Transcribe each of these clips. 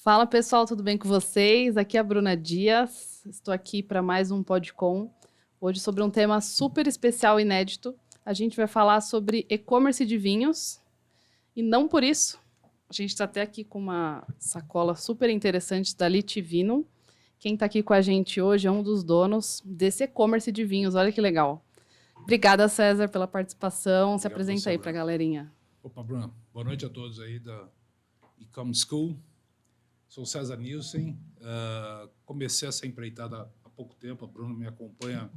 Fala pessoal, tudo bem com vocês? Aqui é a Bruna Dias, estou aqui para mais um Podcom, hoje sobre um tema super especial e inédito. A gente vai falar sobre e-commerce de vinhos e não por isso, a gente está até aqui com uma sacola super interessante da Litvino. Quem está aqui com a gente hoje é um dos donos desse e-commerce de vinhos, olha que legal. Obrigada, César, pela participação. Se apresenta aí para a galerinha. Opa, Bruna, boa noite a todos aí da e-commerce School. Sou César Nielsen, comecei essa empreitada há pouco tempo, a Bruna me acompanha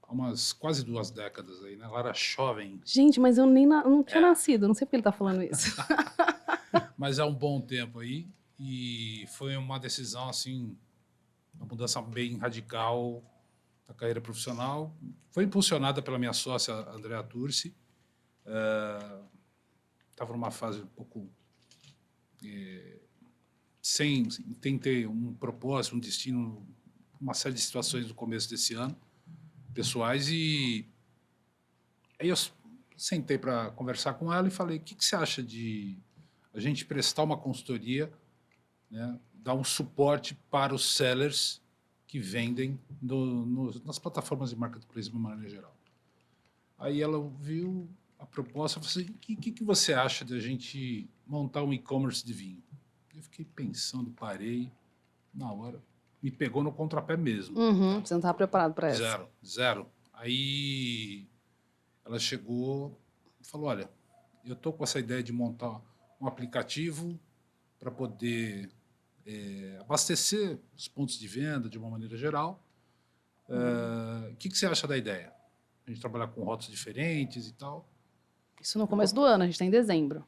há umas quase 2 décadas aí, né? Ela era jovem. Gente, mas eu não tinha nascido, não sei porque ele está falando isso. Mas é um bom tempo aí e foi uma decisão, assim, uma mudança bem radical da carreira profissional. Foi impulsionada pela minha sócia, Andrea Turci. Estava numa fase um pouco... sem ter um propósito, um destino, uma série de situações no começo desse ano, pessoais, e aí eu sentei para conversar com ela e falei, o que você acha de a gente prestar uma consultoria, né, dar um suporte para os sellers que vendem nas plataformas de marketplace de uma maneira geral. Aí ela viu a proposta e falou assim, o que você acha de a gente montar um e-commerce de vinho? Eu fiquei pensando, parei, na hora, me pegou no contrapé mesmo. Uhum, você não estava preparado para essa. Zero. Aí ela chegou e falou, olha, eu estou com essa ideia de montar um aplicativo para poder abastecer os pontos de venda de uma maneira geral. O que você acha da ideia? A gente trabalhar com rotas diferentes e tal. Isso no começo do ano, a gente está em dezembro.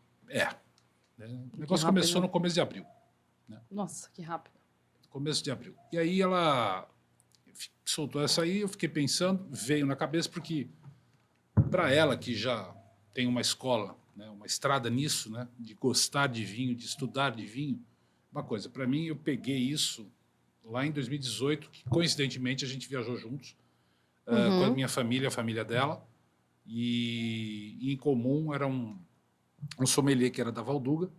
O negócio começou no começo de abril. Né? Nossa, que rápido. Começo de abril. E aí ela soltou essa aí, eu fiquei pensando, veio na cabeça, porque para ela, que já tem uma escola, né, uma estrada nisso, né, de gostar de vinho, de estudar de vinho, uma coisa, para mim, eu peguei isso lá em 2018, que coincidentemente a gente viajou juntos, com a minha família, a família dela, e em comum era um sommelier que era da Valduga,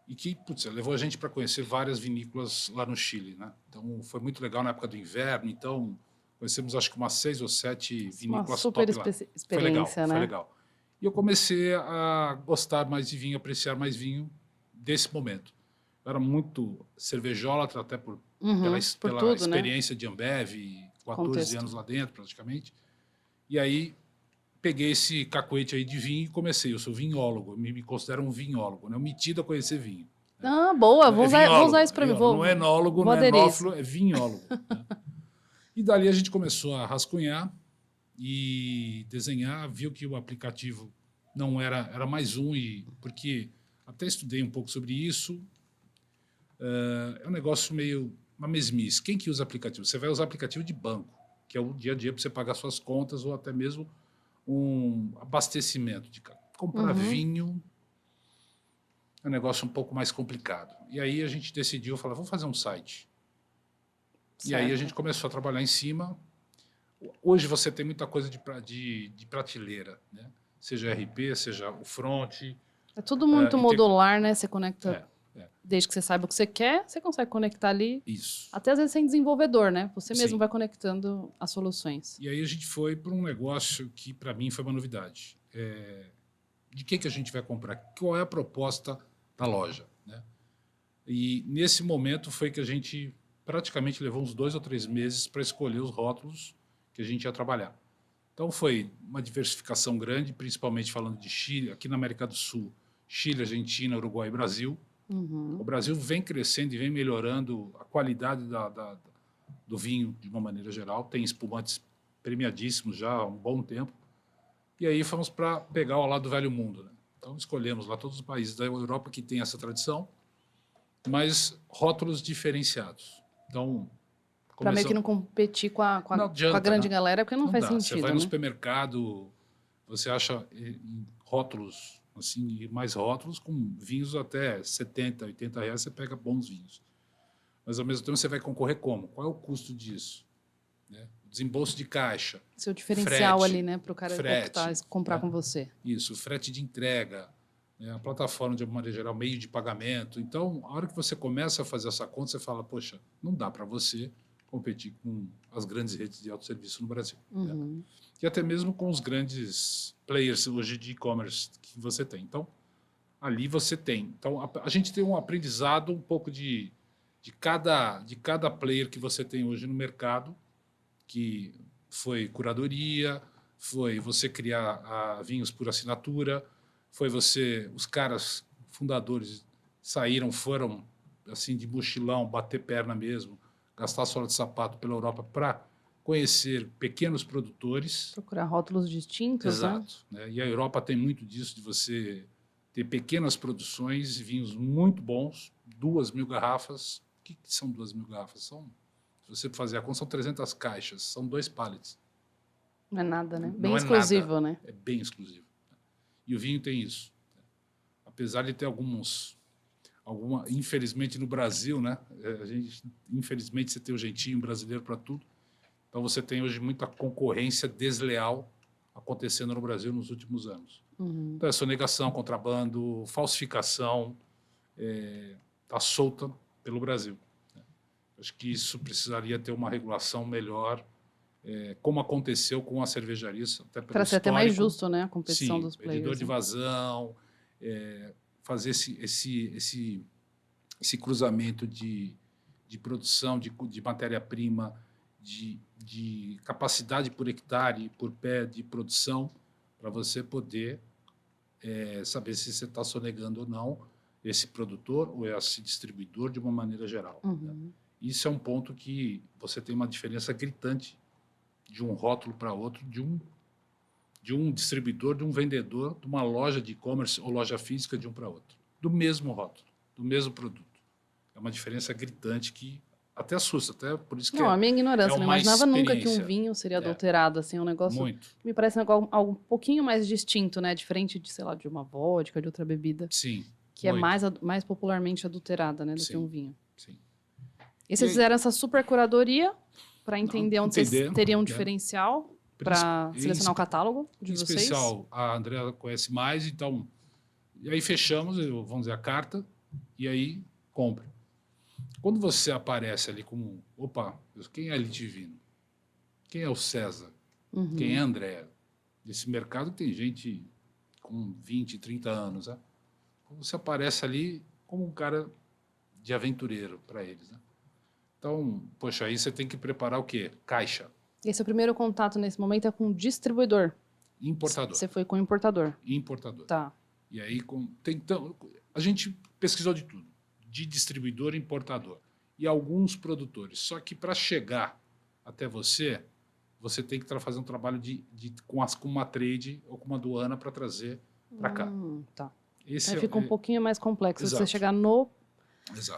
e que levou a gente para conhecer várias vinícolas lá no Chile. Né? Então, foi muito legal na época do inverno. Então, conhecemos acho que umas 6 ou 7 vinícolas uma super top lá. experiência, né? Foi legal. E eu comecei a gostar mais de vinho, apreciar mais vinho desse momento. Eu era muito cervejólatra, até pela tudo, experiência, né? De Ambev, 14 anos lá dentro, praticamente. E aí, peguei esse cacuete aí de vinho e comecei. Eu sou vinhólogo, eu me considero um vinhólogo, né? Metido a conhecer vinho. Né? Ah, boa, vou usar isso para mim. Não é enólogo, não é enófilo, é vinhólogo. Né? E dali a gente começou a rascunhar e desenhar, viu que o aplicativo não era mais um, porque até estudei um pouco sobre isso. É um negócio meio uma mesmice. Quem que usa aplicativo? Você vai usar aplicativo de banco, que é o dia a dia para você pagar suas contas ou até mesmo um abastecimento de comprar vinho é um negócio um pouco mais complicado. E aí a gente decidiu, falar, vamos fazer um site. Certo. E aí a gente começou a trabalhar em cima. Hoje você tem muita coisa de prateleira, né? Seja RP, seja o front. É tudo muito modular, né? Você conecta, desde que você saiba o que você quer, você consegue conectar ali. Isso. Até às vezes sem desenvolvedor, né? Você mesmo vai conectando as soluções. E aí a gente foi para um negócio que para mim foi uma novidade. De que a gente vai comprar? Qual é a proposta da loja? Né? E nesse momento foi que a gente praticamente levou uns 2 ou 3 meses para escolher os rótulos que a gente ia trabalhar. Então foi uma diversificação grande, principalmente falando de Chile, aqui na América do Sul, Chile, Argentina, Uruguai e Brasil. O Brasil vem crescendo e vem melhorando a qualidade do vinho de uma maneira geral. Tem espumantes premiadíssimos já há um bom tempo. E aí fomos para pegar o lado do velho mundo. Né? Então escolhemos lá todos os países da Europa que têm essa tradição, mas rótulos diferenciados. Então, para meio que não competir com a grande galera, porque não faz sentido. Você vai no supermercado, você acha rótulos, assim, mais rótulos, com vinhos até 70, 80 reais, você pega bons vinhos. Mas, ao mesmo tempo, você vai concorrer como? Qual é o custo disso? Né? Desembolso de caixa. Seu diferencial frete, ali, né? Para o cara optar comprar com você. Isso, frete de entrega, né? A plataforma, de uma maneira geral, meio de pagamento. Então, a hora que você começa a fazer essa conta, você fala, poxa, não dá para você competir com as grandes redes de autosserviço no Brasil. Né? E até mesmo com os grandes players hoje de e-commerce que você tem. Então, ali você tem. Então, a gente tem um aprendizado um pouco de cada player que você tem hoje no mercado, que foi curadoria, foi você criar vinhos por assinatura, foi você, os caras fundadores foram assim de mochilão, bater perna mesmo, gastar sola de sapato pela Europa para conhecer pequenos produtores. Procurar rótulos distintos, exato, né? E a Europa tem muito disso, de você ter pequenas produções, vinhos muito bons, 2.000 garrafas. O que são 2.000 garrafas? Se você fazer a conta, são 300 caixas, são 2 pallets. Não é nada, né? Não Bem é exclusivo, nada, né? É bem exclusivo. E o vinho tem isso. Apesar de ter infelizmente no Brasil, né? Infelizmente você tem o jeitinho brasileiro para tudo. Então você tem hoje muita concorrência desleal acontecendo no Brasil nos últimos anos. Então, sonegação, contrabando, falsificação está solta pelo Brasil. Acho que isso precisaria ter uma regulação melhor, como aconteceu com as cervejarias, até pelo para ser até mais justo, né, a competição dos players. Medidor de vazão, fazer esse cruzamento de produção, de matéria-prima, de capacidade por hectare, por pé de produção, para você poder saber se você está sonegando ou não esse produtor ou esse distribuidor de uma maneira geral. Né? Isso é um ponto que você tem uma diferença gritante de um rótulo para outro, de um distribuidor, de um vendedor, de uma loja de e-commerce ou loja física de um para outro. Do mesmo rótulo, do mesmo produto. É uma diferença gritante que até assusta, até por isso que a minha ignorância, não imaginava nunca que um vinho seria adulterado, assim, um negócio... Muito. Me parece algo um pouquinho mais distinto, né? Diferente de, sei lá, de uma vodka, de outra bebida. Sim. Que muito. É mais popularmente adulterada, né, do que um vinho. Sim. E vocês fizeram essa super curadoria para entender onde vocês teriam um diferencial para selecionar o catálogo de vocês? Em especial, a Andrea conhece mais, então... E aí fechamos, vamos dizer, a carta, e aí compra. Quando você aparece ali como... Opa, quem é a Litvino? Quem é o César? Quem é a Andrea? Nesse mercado tem gente com 20, 30 anos. Né? Você aparece ali como um cara de aventureiro para eles. Né? Então, poxa, aí você tem que preparar o quê? Caixa. Esse é o primeiro contato nesse momento é com o distribuidor? Importador. Você foi com o importador? Importador. Tá. E aí, a gente pesquisou de tudo. De distribuidor e importador. E alguns produtores. Só que para chegar até você tem que fazer um trabalho com uma trade ou com uma aduana para trazer para cá. Tá. Aí fica um pouquinho mais complexo. Exato. Você chegar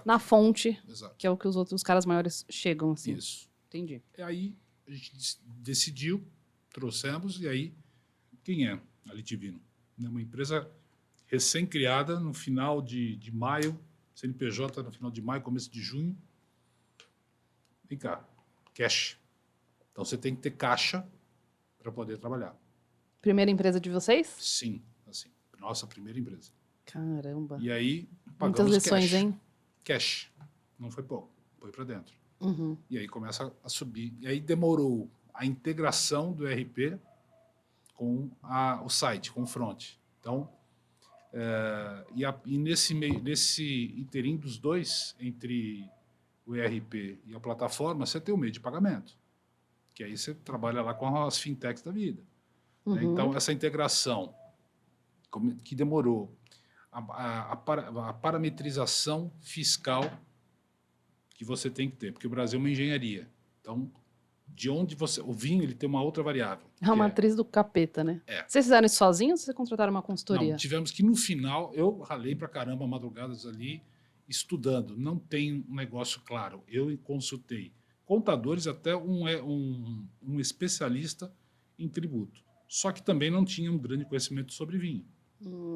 na fonte, exato, que é o que os outros caras maiores chegam. Assim. Isso. Entendi. E aí a gente decidiu, trouxemos, e aí quem é a Litvino? É uma empresa recém-criada no final de maio, CNPJ no final de maio, começo de junho. Vem cá, cash. Então você tem que ter caixa para poder trabalhar. Primeira empresa de vocês? Sim, assim, nossa primeira empresa. Caramba. E aí pagamos muitas lições, cash. Hein? Cash. Não foi pouco, foi para dentro. E aí começa a subir. E aí demorou a integração do ERP com o site, com o front. Então, nesse interim dos dois, entre o ERP e a plataforma, você tem o meio de pagamento. Que aí você trabalha lá com as fintechs da vida. Né? Então, essa integração que demorou, a parametrização fiscal que você tem que ter, porque o Brasil é uma engenharia. Então, de onde o vinho ele tem uma outra variável. É uma matriz do capeta, né? É. Vocês fizeram isso sozinhos ou vocês contrataram uma consultoria? Não, tivemos que, no final, eu ralei pra caramba madrugadas ali, estudando. Não tem um negócio claro. Eu consultei contadores, até um especialista em tributo. Só que também não tinha um grande conhecimento sobre vinho.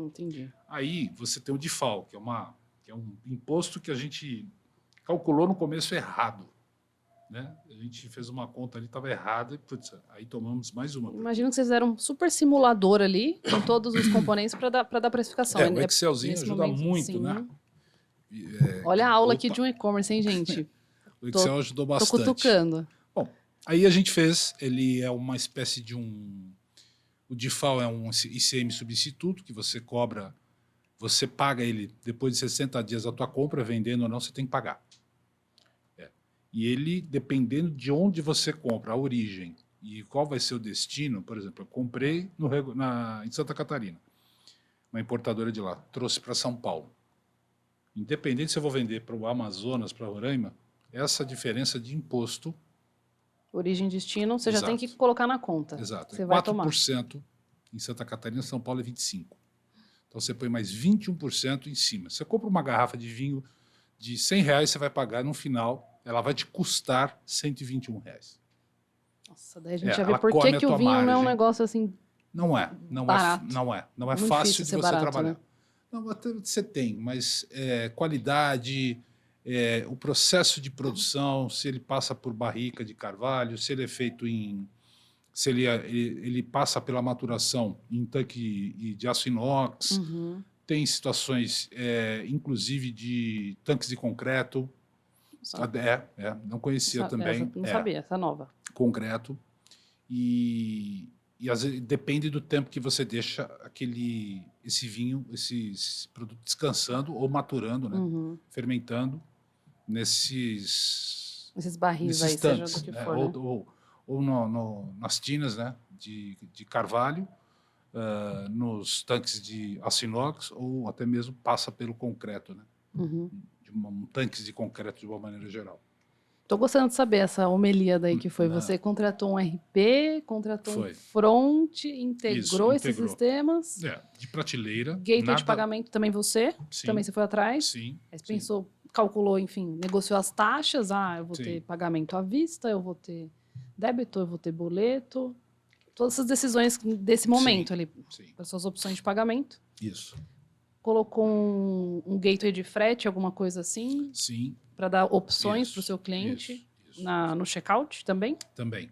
Entendi. Aí você tem o DIFAL, que é um imposto que a gente calculou no começo errado. né? A gente fez uma conta ali, estava errada, e putz, aí tomamos mais uma. Imagino que vocês fizeram um super simulador ali, com todos os componentes para dar precificação. O Excelzinho ajuda muito, sim. né? Olha a aula aqui de um e-commerce, hein, gente? O Excel ajudou bastante. Tô cutucando. Bom, aí a gente fez, ele é uma espécie de o DIFAL é um ICM substituto que você cobra, você paga ele depois de 60 dias da tua compra, vendendo ou não, você tem que pagar. E ele, dependendo de onde você compra, a origem e qual vai ser o destino, por exemplo, eu comprei em Santa Catarina, uma importadora de lá, trouxe para São Paulo. Independente se eu vou vender para o Amazonas, para Roraima, essa diferença de imposto... Origem e destino, você Exato. já tem que colocar na conta. Exato. Você É 4% vai tomar. em Santa Catarina, São Paulo é 25%. Então você põe mais 21% em cima. Você compra uma garrafa de vinho de R$100, você vai pagar no final, ela vai te custar R$121. Nossa, daí a gente já vê ela por come que a o tua vinho não é um margem. negócio assim barato. Não é Muito fácil difícil de ser você barato, trabalhar. né? Não, até você tem, mas qualidade, o processo de produção, se ele passa por barrica de carvalho, se ele é feito se ele passa pela maturação em tanque de aço inox, tem situações, inclusive, de tanques de concreto. Não conhecia também. Não sabia, essa nova. Concreto. E às vezes depende do tempo que você deixa esse vinho, esse produto descansando ou maturando, né? Fermentando esses barris aí, tanques, seja do que né? for. Ou nas tinas, né? de carvalho, nos tanques de aço inox, ou até mesmo passa pelo concreto, né? Tanques de concreto de uma maneira geral. Estou gostando de saber essa homilia daí que foi. Você contratou um RP, contratou um front, integrou esses sistemas. De prateleira. Gateway de pagamento também você? Sim. Também você foi atrás? Sim. Aí você pensou, calculou, enfim, negociou as taxas. Eu vou ter pagamento à vista, eu vou ter débito, eu vou ter boleto. Todas essas decisões desse momento ali, para suas opções de pagamento. Isso. Colocou um gateway de frete, alguma coisa assim? Sim. Para dar opções para o seu cliente no checkout também? Também.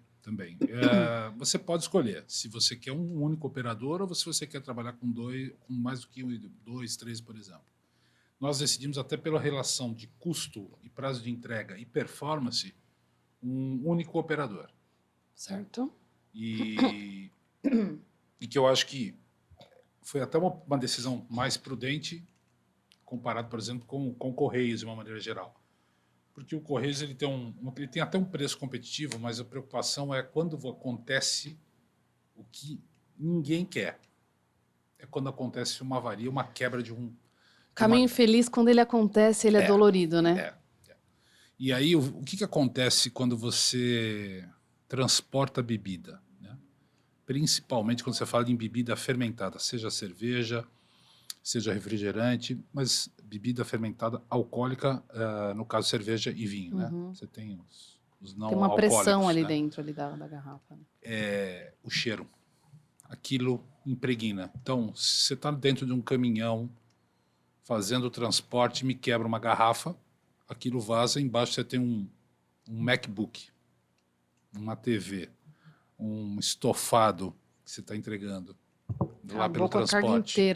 Você pode escolher se você quer um único operador ou se você quer trabalhar com mais do que dois, três, por exemplo. Nós decidimos, até pela relação de custo e prazo de entrega e performance, um único operador. Certo. E que eu acho que foi até uma decisão mais prudente comparado, por exemplo, com o Correios, de uma maneira geral. Porque o Correios ele tem até um preço competitivo, mas a preocupação é quando acontece o que ninguém quer. É quando acontece uma avaria, uma quebra de um... Caminho infeliz, quando ele acontece, ele é dolorido, né? E aí, o que acontece quando você transporta bebida? Né? Principalmente quando você fala em bebida fermentada, seja cerveja, seja refrigerante, mas bebida fermentada alcoólica, no caso cerveja e vinho, né? Você tem os não alcoólicos. Tem uma pressão ali né? dentro ali da garrafa. O cheiro, aquilo impregna. Então, se você está dentro de um caminhão fazendo o transporte, me quebra uma garrafa, aquilo vaza, embaixo você tem um MacBook, uma TV, um estofado que você está entregando lá pelo transporte.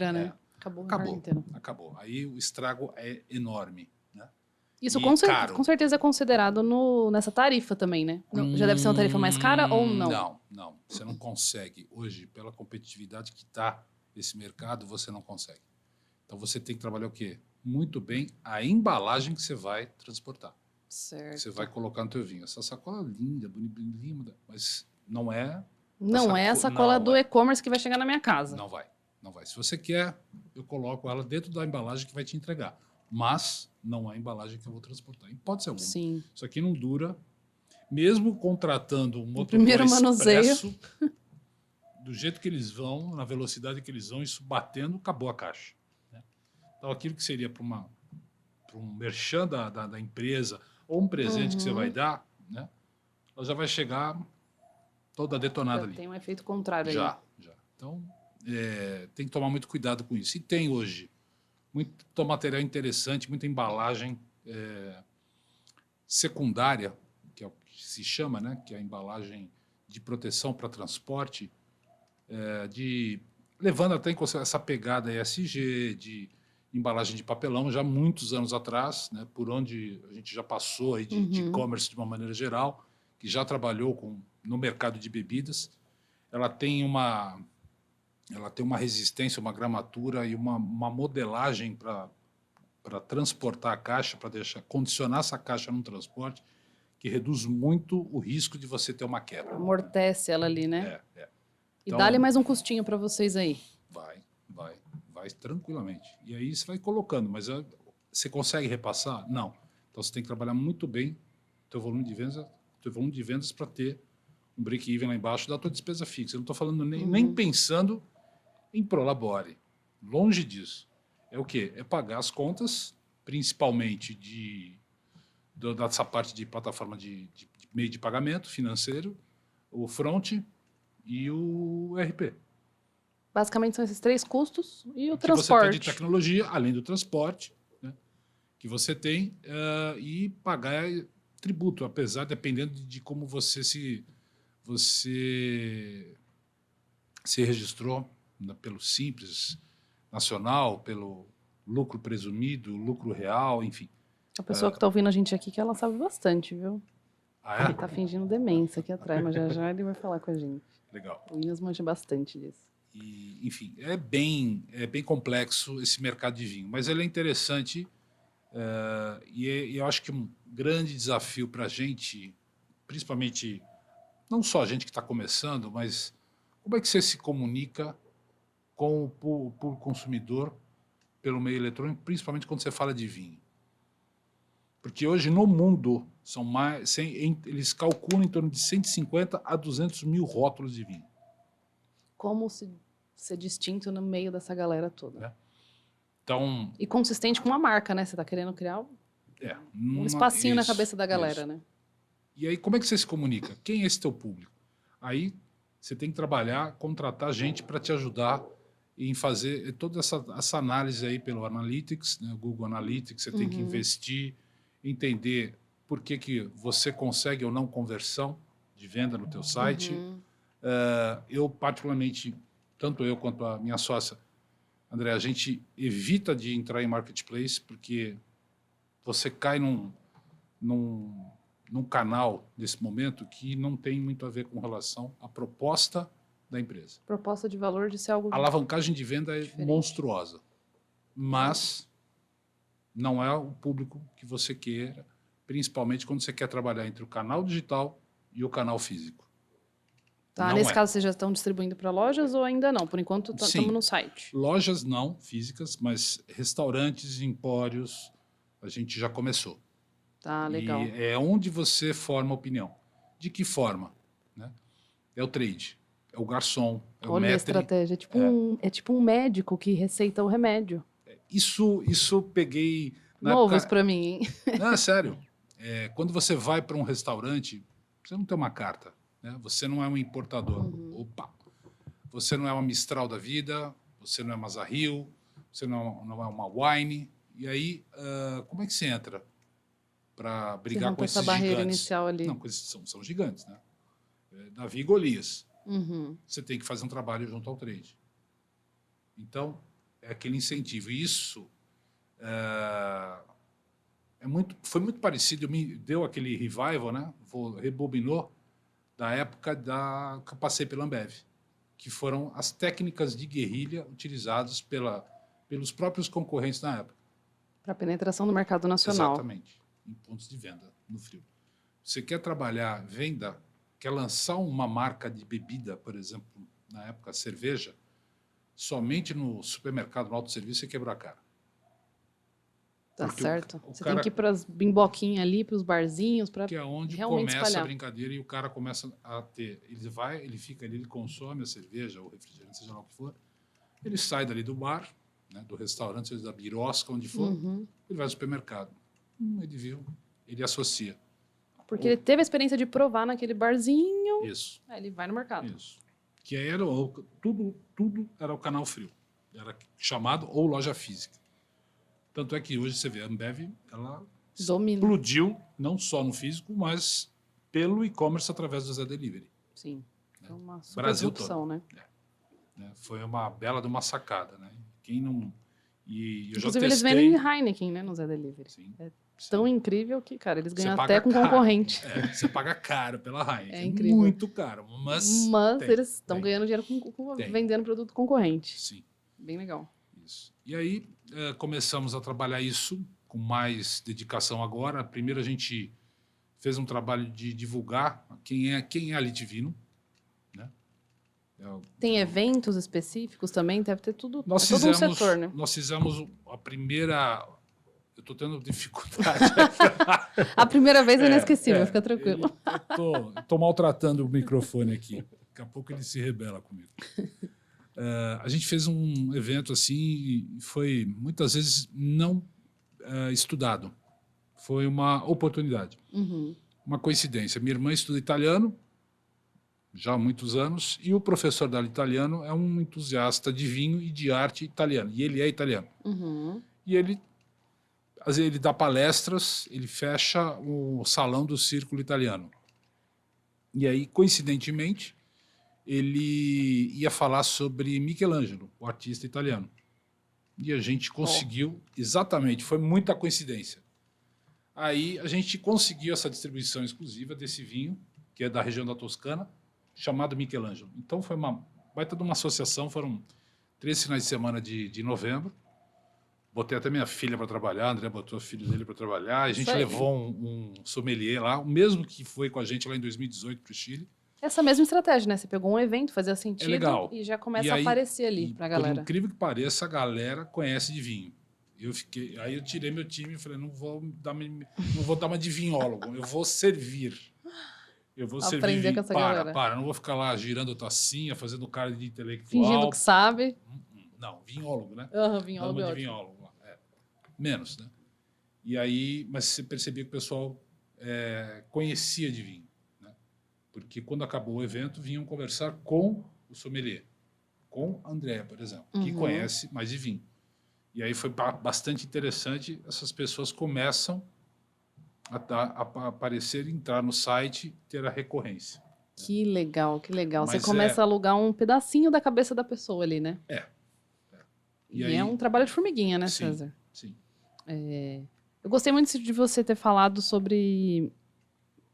Acabou a carga inteira, né? Acabou. Aí o estrago é enorme. Né? Isso com certeza é considerado nessa tarifa também, né? Já deve ser uma tarifa mais cara ou não? Não. Você não consegue. Hoje, pela competitividade que está esse mercado, você não consegue. Então você tem que trabalhar o quê? Muito bem a embalagem que você vai transportar. Certo. Você vai colocar no teu vinho. Essa sacola linda, bonita, mas não é... Não é a sacola do e-commerce que vai chegar na minha casa. Não vai. Se você quer, eu coloco ela dentro da embalagem que vai te entregar. Mas não é a embalagem que eu vou transportar. Em hipótese alguma. Sim. Isso aqui não dura. Mesmo contratando um motor expresso, do jeito que eles vão, na velocidade que eles vão, isso batendo, acabou a caixa. Né? Então, aquilo que seria para um merchan da empresa ou um presente que você vai dar, né? Ela já vai chegar toda detonada ali. Tem um efeito contrário aí. Já. Então... tem que tomar muito cuidado com isso. E tem hoje muito material interessante, muita embalagem secundária, que se chama, né, que é a embalagem de proteção para transporte, levando até em consideração essa pegada ESG, de embalagem de papelão, já muitos anos atrás, né, por onde a gente já passou aí de e-commerce de uma maneira geral, que já trabalhou no mercado de bebidas. Ela tem uma resistência, uma gramatura e uma modelagem para transportar a caixa, para condicionar essa caixa no transporte, que reduz muito o risco de você ter uma quebra. Amortece ela ali, né? E Então, dá-lhe mais um custinho para vocês aí. Vai tranquilamente. E aí você vai colocando, mas você consegue repassar? Não. Então você tem que trabalhar muito bem teu volume de vendas para ter um break-even lá embaixo da tua despesa fixa. Eu não estou falando nem pensando em prolabore. Longe disso. É o quê? É pagar as contas, principalmente dessa parte de plataforma de meio de pagamento financeiro, o front e o RP. Basicamente são esses 3 custos e o que transporte. você tem de tecnologia, além do transporte, né, que você tem, e pagar tributo, apesar, dependendo de como você se registrou, né, pelo Simples Nacional, pelo lucro presumido, lucro real, enfim. A pessoa que está ouvindo a gente aqui, que ela sabe bastante, viu? Ah, é? Ele está fingindo demência aqui atrás, mas já ele vai falar com a gente. Legal. O Williams manja bastante disso. E, enfim, é bem complexo esse mercado de vinho, mas ele é interessante, e eu acho que um grande desafio para a gente, principalmente, não só a gente que está começando, mas como é que você se comunica com o público consumidor pelo meio eletrônico, principalmente quando você fala de vinho. Porque hoje no mundo eles calculam em torno de 150 a 200 mil rótulos de vinho. Como ser distinto no meio dessa galera toda. Então, e consistente com uma marca, né? Você está querendo criar um espacinho na cabeça da galera, né? E aí, como é que você se comunica? Quem é esse teu público? Aí, você tem que trabalhar, contratar gente para te ajudar em fazer toda essa análise aí pelo Analytics, né? Google Analytics, você tem que investir, entender por que você consegue ou não conversão de venda no teu site. Eu, particularmente, tanto eu quanto a minha sócia, André, a gente evita de entrar em marketplace porque você cai num canal, nesse momento, que não tem muito a ver com relação à proposta da empresa. Proposta de valor de ser algo A alavancagem de venda é diferente. monstruosa, mas não é o público que você queira, principalmente quando você quer trabalhar entre o canal digital e o canal físico. Tá, nesse caso, vocês já estão distribuindo para lojas ou ainda não? Por enquanto, estamos no site. Lojas não físicas, mas restaurantes, empórios, a gente já começou. Tá, legal. E é onde você forma opinião. De que forma? Né? É o trade, é o garçom, é o Olha a maître. estratégia. É tipo um médico que receita o remédio. Isso peguei... Novos para mim, hein? Não, é sério. Quando você vai para um restaurante, você não tem uma carta. Né? Você não é um importador. Opa! Você não é uma Mistral da vida, você não é uma Zahil, você não é uma Wine. E aí, como é que você entra para brigar com esses essa barreira gigantes? Inicial ali. Não, são gigantes, né? Davi e Golias. Você tem que fazer um trabalho junto ao trade. Então, é aquele incentivo. E isso foi muito parecido, deu aquele revival, né? Rebobinou da época que eu passei pela Ambev, que foram as técnicas de guerrilha utilizadas pelos próprios concorrentes na época. Para penetração no mercado nacional. Exatamente, em pontos de venda, no frio. Você quer trabalhar venda, quer lançar uma marca de bebida, por exemplo, na época, cerveja, somente no supermercado, no autosserviço, você quebrou a cara. Tá certo. Você tem que ir para as bimboquinhas ali, para os barzinhos, para que é onde realmente começa espalhar. A brincadeira e o cara começa a ter... Ele fica ali, ele consome a cerveja, ou refrigerante, seja lá o que for. Ele sai dali do bar, né, do restaurante, seja da birosca, onde for, ele vai ao supermercado. Ele viu, ele associa. Porque ele teve a experiência de provar naquele barzinho. Isso. Aí ele vai no mercado. Isso. Que era tudo era o canal frio. Era chamado ou loja física. Tanto é que hoje você vê a Ambev, ela explodiu, não só no físico, mas pelo e-commerce através do Zé Delivery. Sim. É uma super Brasil disrupção, né? Né? Foi uma bela de uma sacada, né? Quem não... E eu já Inclusive, eles testei... vendem Heineken, né, no Zé Delivery. Sim, É sim. tão incrível que, cara, eles Você ganham paga até com caro. concorrente. Você paga caro pela Heineken. É incrível. Muito caro, mas eles estão ganhando dinheiro vendendo produto concorrente. Sim. Bem legal. Isso. E aí começamos a trabalhar isso com mais dedicação agora. Primeiro a gente fez um trabalho de divulgar quem é a Litvino, né? Tem eventos específicos também? Deve ter tudo. Nós todo fizemos, um setor, né? Nós fizemos a primeira... Eu estou tendo dificuldade. A primeira vez é inesquecível, fica tranquilo. Estou maltratando o microfone aqui. Daqui a pouco ele se rebela comigo. A gente fez um evento assim e foi muitas vezes não estudado. Foi uma oportunidade, uma coincidência. Minha irmã estuda italiano já há muitos anos e o professor dela italiano é um entusiasta de vinho e de arte italiano. E ele é italiano. E ele dá palestras, ele fecha o salão do Círculo Italiano. E aí, coincidentemente, ele ia falar sobre Michelangelo, o artista italiano. E a gente conseguiu, exatamente, foi muita coincidência. Aí a gente conseguiu essa distribuição exclusiva desse vinho, que é da região da Toscana, chamado Michelangelo. Então foi uma baita de uma associação, foram 3 finais de semana de novembro. Botei até minha filha para trabalhar, André botou o filho dele para trabalhar. A gente levou um sommelier lá, o mesmo que foi com a gente lá em 2018 para o Chile. Essa mesma estratégia, né? Você pegou um evento, fazia sentido legal. E já começa a aparecer ali para a galera. Por incrível que pareça, a galera conhece de vinho. Aí eu tirei meu time e falei, não vou dar uma de vinhólogo, eu vou servir. Eu vou aprender servir. Com essa galera. Não vou ficar lá girando tacinha, fazendo cara de intelectual. Fingindo que sabe. Não, vinhólogo, né? Vinhólogo é vinhólogo. Menos, né? E aí, mas você percebia que o pessoal conhecia de vinho, né? Porque quando acabou o evento, vinham conversar com o sommelier, com a Andréa, por exemplo, que conhece mais de vinho. E aí foi bastante interessante, essas pessoas começam a aparecer, entrar no site, ter a recorrência. Que legal, que legal. Mas você começa a alugar um pedacinho da cabeça da pessoa ali, né? E aí, é um trabalho de formiguinha, né, sim, César? Sim. Eu gostei muito de você ter falado sobre...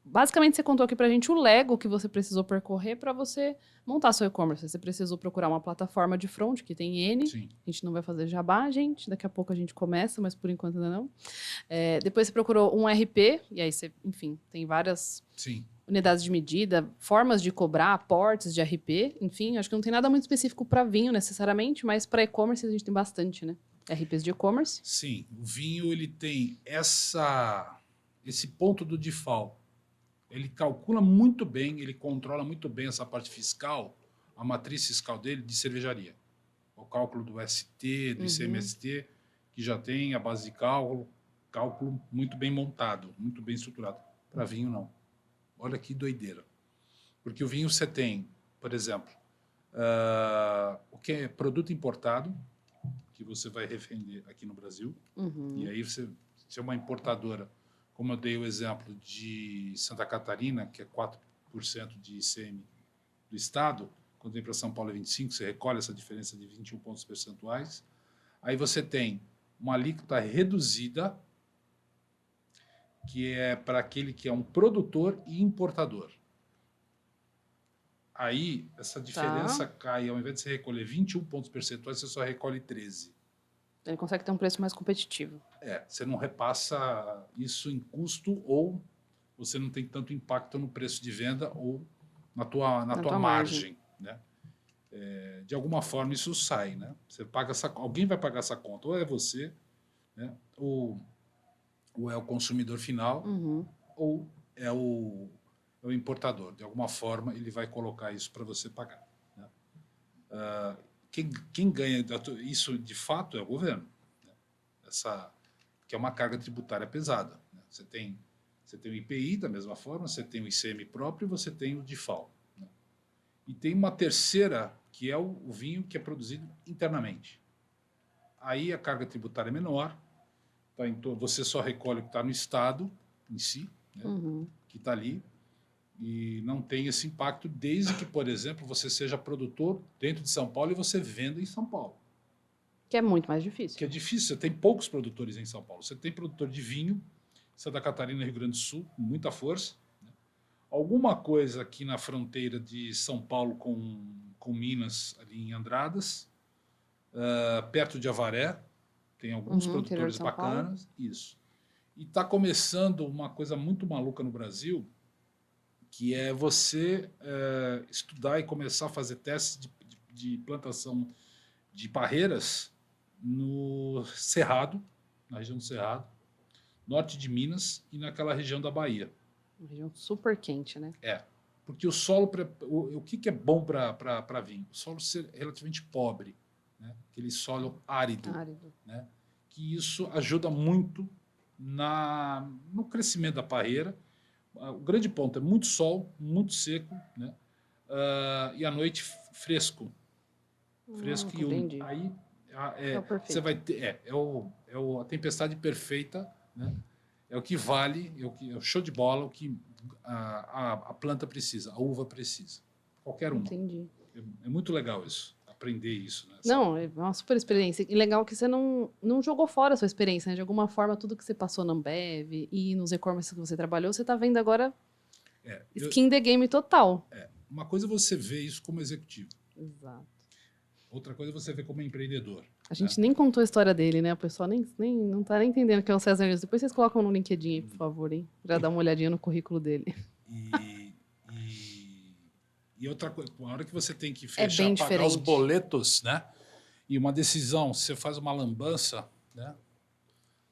Basicamente, você contou aqui pra gente o Lego que você precisou percorrer para você montar seu e-commerce. Você precisou procurar uma plataforma de front, que tem N. Sim. A gente não vai fazer jabá, gente. Daqui a pouco a gente começa, mas por enquanto ainda não. Depois você procurou um RP, e aí você, enfim, tem várias unidades de medida, formas de cobrar, aportes de RP. Enfim, acho que não tem nada muito específico para vinho, necessariamente, mas para e-commerce a gente tem bastante, né? RPs de e-commerce. Sim, o vinho ele tem esse ponto do default. Ele calcula muito bem, ele controla muito bem essa parte fiscal, a matriz fiscal dele de cervejaria. O cálculo do ST, do ICMST, que já tem a base de cálculo muito bem montado, muito bem estruturado. Para vinho, não. Olha que doideira. Porque o vinho você tem, por exemplo, o que é produto importado, que você vai revender aqui no Brasil, e aí você é uma importadora, como eu dei o exemplo de Santa Catarina, que é 4% de ICM do Estado, quando vem para São Paulo é 25%, você recolhe essa diferença de 21 pontos percentuais. Aí você tem uma alíquota reduzida, que é para aquele que é um produtor e importador. Aí, essa diferença cai, ao invés de você recolher 21 pontos percentuais, você só recolhe 13. Ele consegue ter um preço mais competitivo. Você não repassa isso em custo ou você não tem tanto impacto no preço de venda ou na tua margem. Né? De alguma forma isso sai. Né? Você paga alguém vai pagar essa conta, ou é você, né? ou é o consumidor final, ou é o importador. De alguma forma ele vai colocar isso para você pagar. Né? Quem ganha isso, de fato, é o governo. Né? Que é uma carga tributária pesada. Né? Você tem o IPI, da mesma forma, você tem o ICM próprio e você tem o DIFAL. Né? E tem uma terceira, que é o vinho que é produzido internamente. Aí a carga tributária é menor, então você só recolhe o que está no Estado em si, né? Que está ali, E não tem esse impacto desde que, por exemplo, você seja produtor dentro de São Paulo e você venda em São Paulo. Que é muito mais difícil. Que é difícil, você tem poucos produtores em São Paulo. Você tem produtor de vinho, Santa Catarina e Rio Grande do Sul, com muita força. Né? Alguma coisa aqui na fronteira de São Paulo com Minas, ali em Andradas, perto de Avaré, tem alguns produtores bacanas. Isso. E está começando uma coisa muito maluca no Brasil, que é você estudar e começar a fazer testes de plantação de parreiras no Cerrado, na região do Cerrado, norte de Minas e naquela região da Bahia. Uma região super quente, né? Porque o solo, o que é bom para vinho? O solo ser relativamente pobre, né? Aquele solo árido. Né? Que isso ajuda muito no crescimento da parreira. O grande ponto é muito sol, muito seco, né? E à noite fresco. Fresco e úmido. Aí você vai ter. A tempestade perfeita, né? É o que vale, é o show de bola, o que a planta precisa, a uva precisa. Qualquer uma. Entendi. É muito legal isso, aprender isso. Né? Não, é uma super experiência. E legal que você não jogou fora a sua experiência, né? De alguma forma, tudo que você passou na Ambev e nos e-commerce que você trabalhou, você está vendo agora skin the game total. Uma coisa é você ver isso como executivo. Exato. Outra coisa é você ver como empreendedor. A gente nem contou a história dele, né? O pessoal não tá nem entendendo que é o César News. Depois vocês colocam no LinkedIn aí, por favor, hein? Pra dar uma olhadinha no currículo dele. E outra coisa, a hora que você tem que fechar, pagar diferente. Os boletos, né? E uma decisão, você faz uma lambança, né?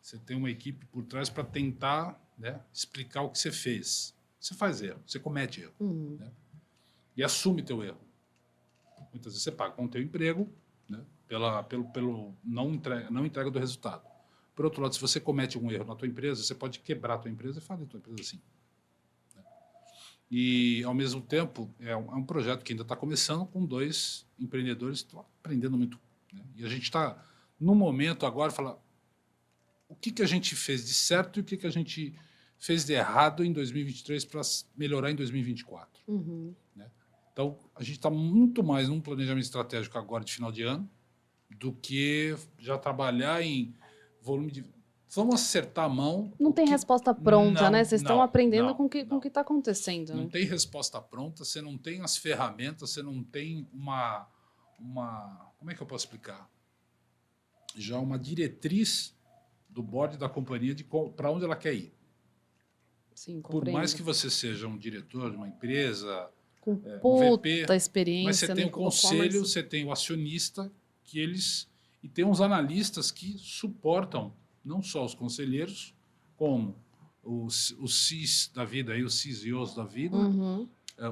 Você tem uma equipe por trás para tentar, né, explicar o que você fez. Você faz erro, você comete erro. Né? E assume teu erro. Muitas vezes você paga com o teu emprego, né, pelo não entrega do resultado. Por outro lado, se você comete um erro na tua empresa, você pode quebrar a tua empresa e fazer a tua empresa assim. Né? E, ao mesmo tempo, é um projeto que ainda está começando com 2 empreendedores que estão aprendendo muito. Né? E a gente está, no momento agora, falar o que a gente fez de certo e o que a gente fez de errado em 2023 para melhorar em 2024. Né? Então, a gente está muito mais num planejamento estratégico agora de final de ano do que já trabalhar em volume de... Vamos acertar a mão. Não tem resposta pronta, né? Vocês estão aprendendo com o que está acontecendo. Não né? tem resposta pronta, você não tem as ferramentas, você não tem uma... Como é que eu posso explicar? Já uma diretriz do board da companhia de para onde ela quer ir. Sim, por mais que você seja um diretor de uma empresa, com um VP, experiência, mas você tem o conselho, você tem o acionista, e tem uns analistas que suportam não só os conselheiros, como os CIS da vida, aí, os CISOs da vida,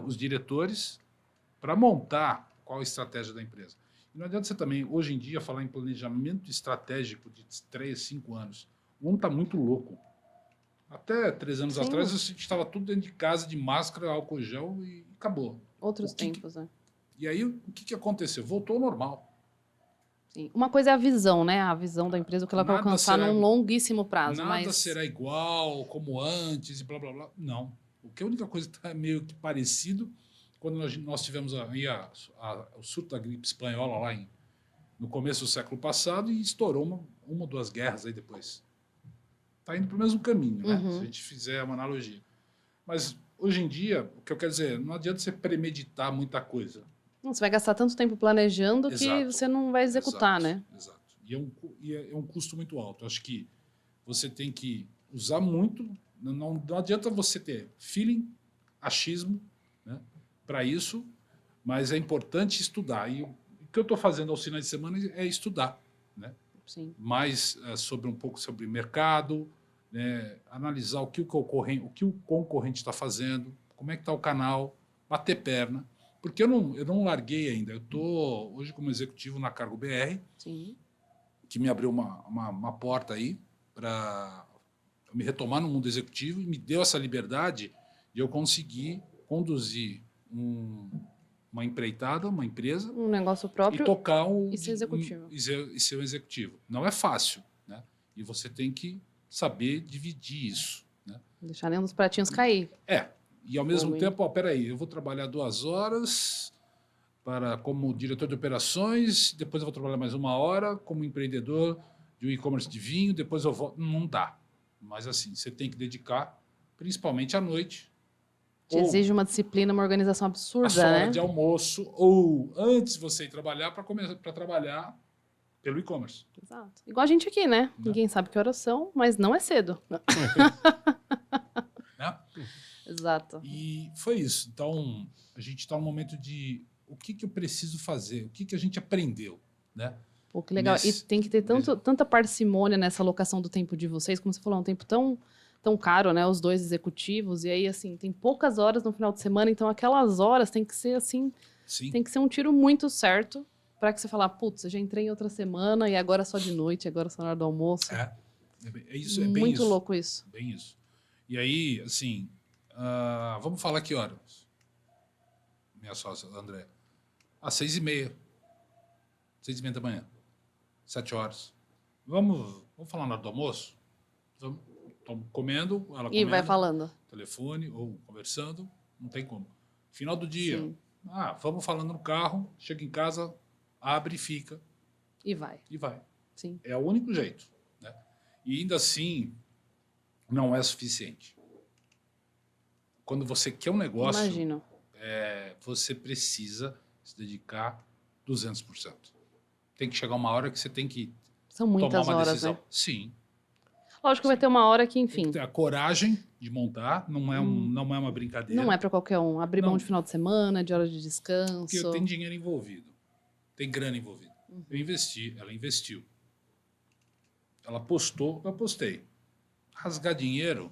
os diretores, para montar qual a estratégia da empresa. E não adianta você também, hoje em dia, falar em planejamento estratégico de 3, 5 anos. O mundo está muito louco. Até 3 anos atrás, a gente estava tudo dentro de casa, de máscara, álcool gel e acabou. Outros tempos, né? E aí, o que aconteceu? Voltou ao normal. Sim. Uma coisa é a visão, né? A visão da empresa, o que ela vai alcançar num longuíssimo prazo. Nada será igual, como antes, e blá, blá, blá. Não. A única coisa que está meio que parecido, quando nós tivemos aí o surto da gripe espanhola lá no começo do século passado e estourou uma ou 2 guerras aí depois. Está indo para o mesmo caminho, né? Se a gente fizer uma analogia. Mas, hoje em dia, o que eu quero dizer, não adianta você premeditar muita coisa. Você vai gastar tanto tempo planejando que você não vai executar, né? Exato. E é um custo muito alto. Eu acho que você tem que usar muito. Não adianta você ter feeling, achismo, né, para isso, mas é importante estudar. E o que eu estou fazendo aos finais de semana é estudar. Né? Sim. Mais um pouco sobre mercado, né, analisar o que o concorrente está fazendo, como é que está o canal, bater perna. Porque eu não larguei ainda. Eu estou hoje como executivo na Cargo BR, Sim. que me abriu uma porta aí para me retomar no mundo executivo e me deu essa liberdade de eu conseguir conduzir uma empreitada, uma empresa, um negócio próprio e tocar e ser executivo. E ser um executivo. Não é fácil, né? E você tem que saber dividir isso. Né? Deixar nenhum dos pratinhos cair. E, ao mesmo tempo, peraí, eu vou trabalhar 2 horas como diretor de operações, depois eu vou trabalhar mais 1 hora como empreendedor de um e-commerce de vinho, depois eu volto. Não dá. Mas, assim, você tem que dedicar, principalmente à noite. Te exige uma disciplina, uma organização absurda, a sua hora né? de almoço, ou antes de você ir trabalhar, para trabalhar pelo e-commerce. Exato. Igual a gente aqui, né? Ninguém sabe que horas são, mas não é cedo. Né? Exato. E foi isso. Então, a gente está num momento de o que eu preciso fazer, o que a gente aprendeu, né? Pô, que legal. E tem que ter tanta parcimônia nessa alocação do tempo de vocês, como você falou, é um tempo tão caro, né? Os 2 executivos, e aí, assim, tem poucas horas no final de semana, então aquelas horas tem que ser, assim, Sim. Tem que ser um tiro muito certo para que você falar, putz, eu já entrei em outra semana e agora só de noite, agora só na hora do almoço. É isso, é bem muito isso. louco isso. Bem isso. E aí, assim, vamos falar que horas? Minha sócia, André. Às 6h30. 6h30 da manhã. 7 horas. Vamos falar na hora do almoço? Estamos comendo, ela comendo. E vai falando. Telefone ou conversando, não tem como. Final do dia. Sim. Vamos falando no carro, chega em casa, abre e fica. E vai. E vai. Sim. É o único jeito. Né? E ainda assim, não é suficiente. Quando você quer um negócio, Imagino. você precisa se dedicar 200%. Tem que chegar uma hora que você tem que São muitas tomar uma horas, decisão. né? Sim. Lógico que vai ter uma hora que, enfim. Tem que ter a coragem de montar, não é uma brincadeira. Não é para qualquer um. Abrir mão de final de semana, de hora de descanso. Porque tem dinheiro envolvido. Tem grana envolvida. Eu investi, ela investiu. Ela apostou, eu apostei. Rasgar dinheiro,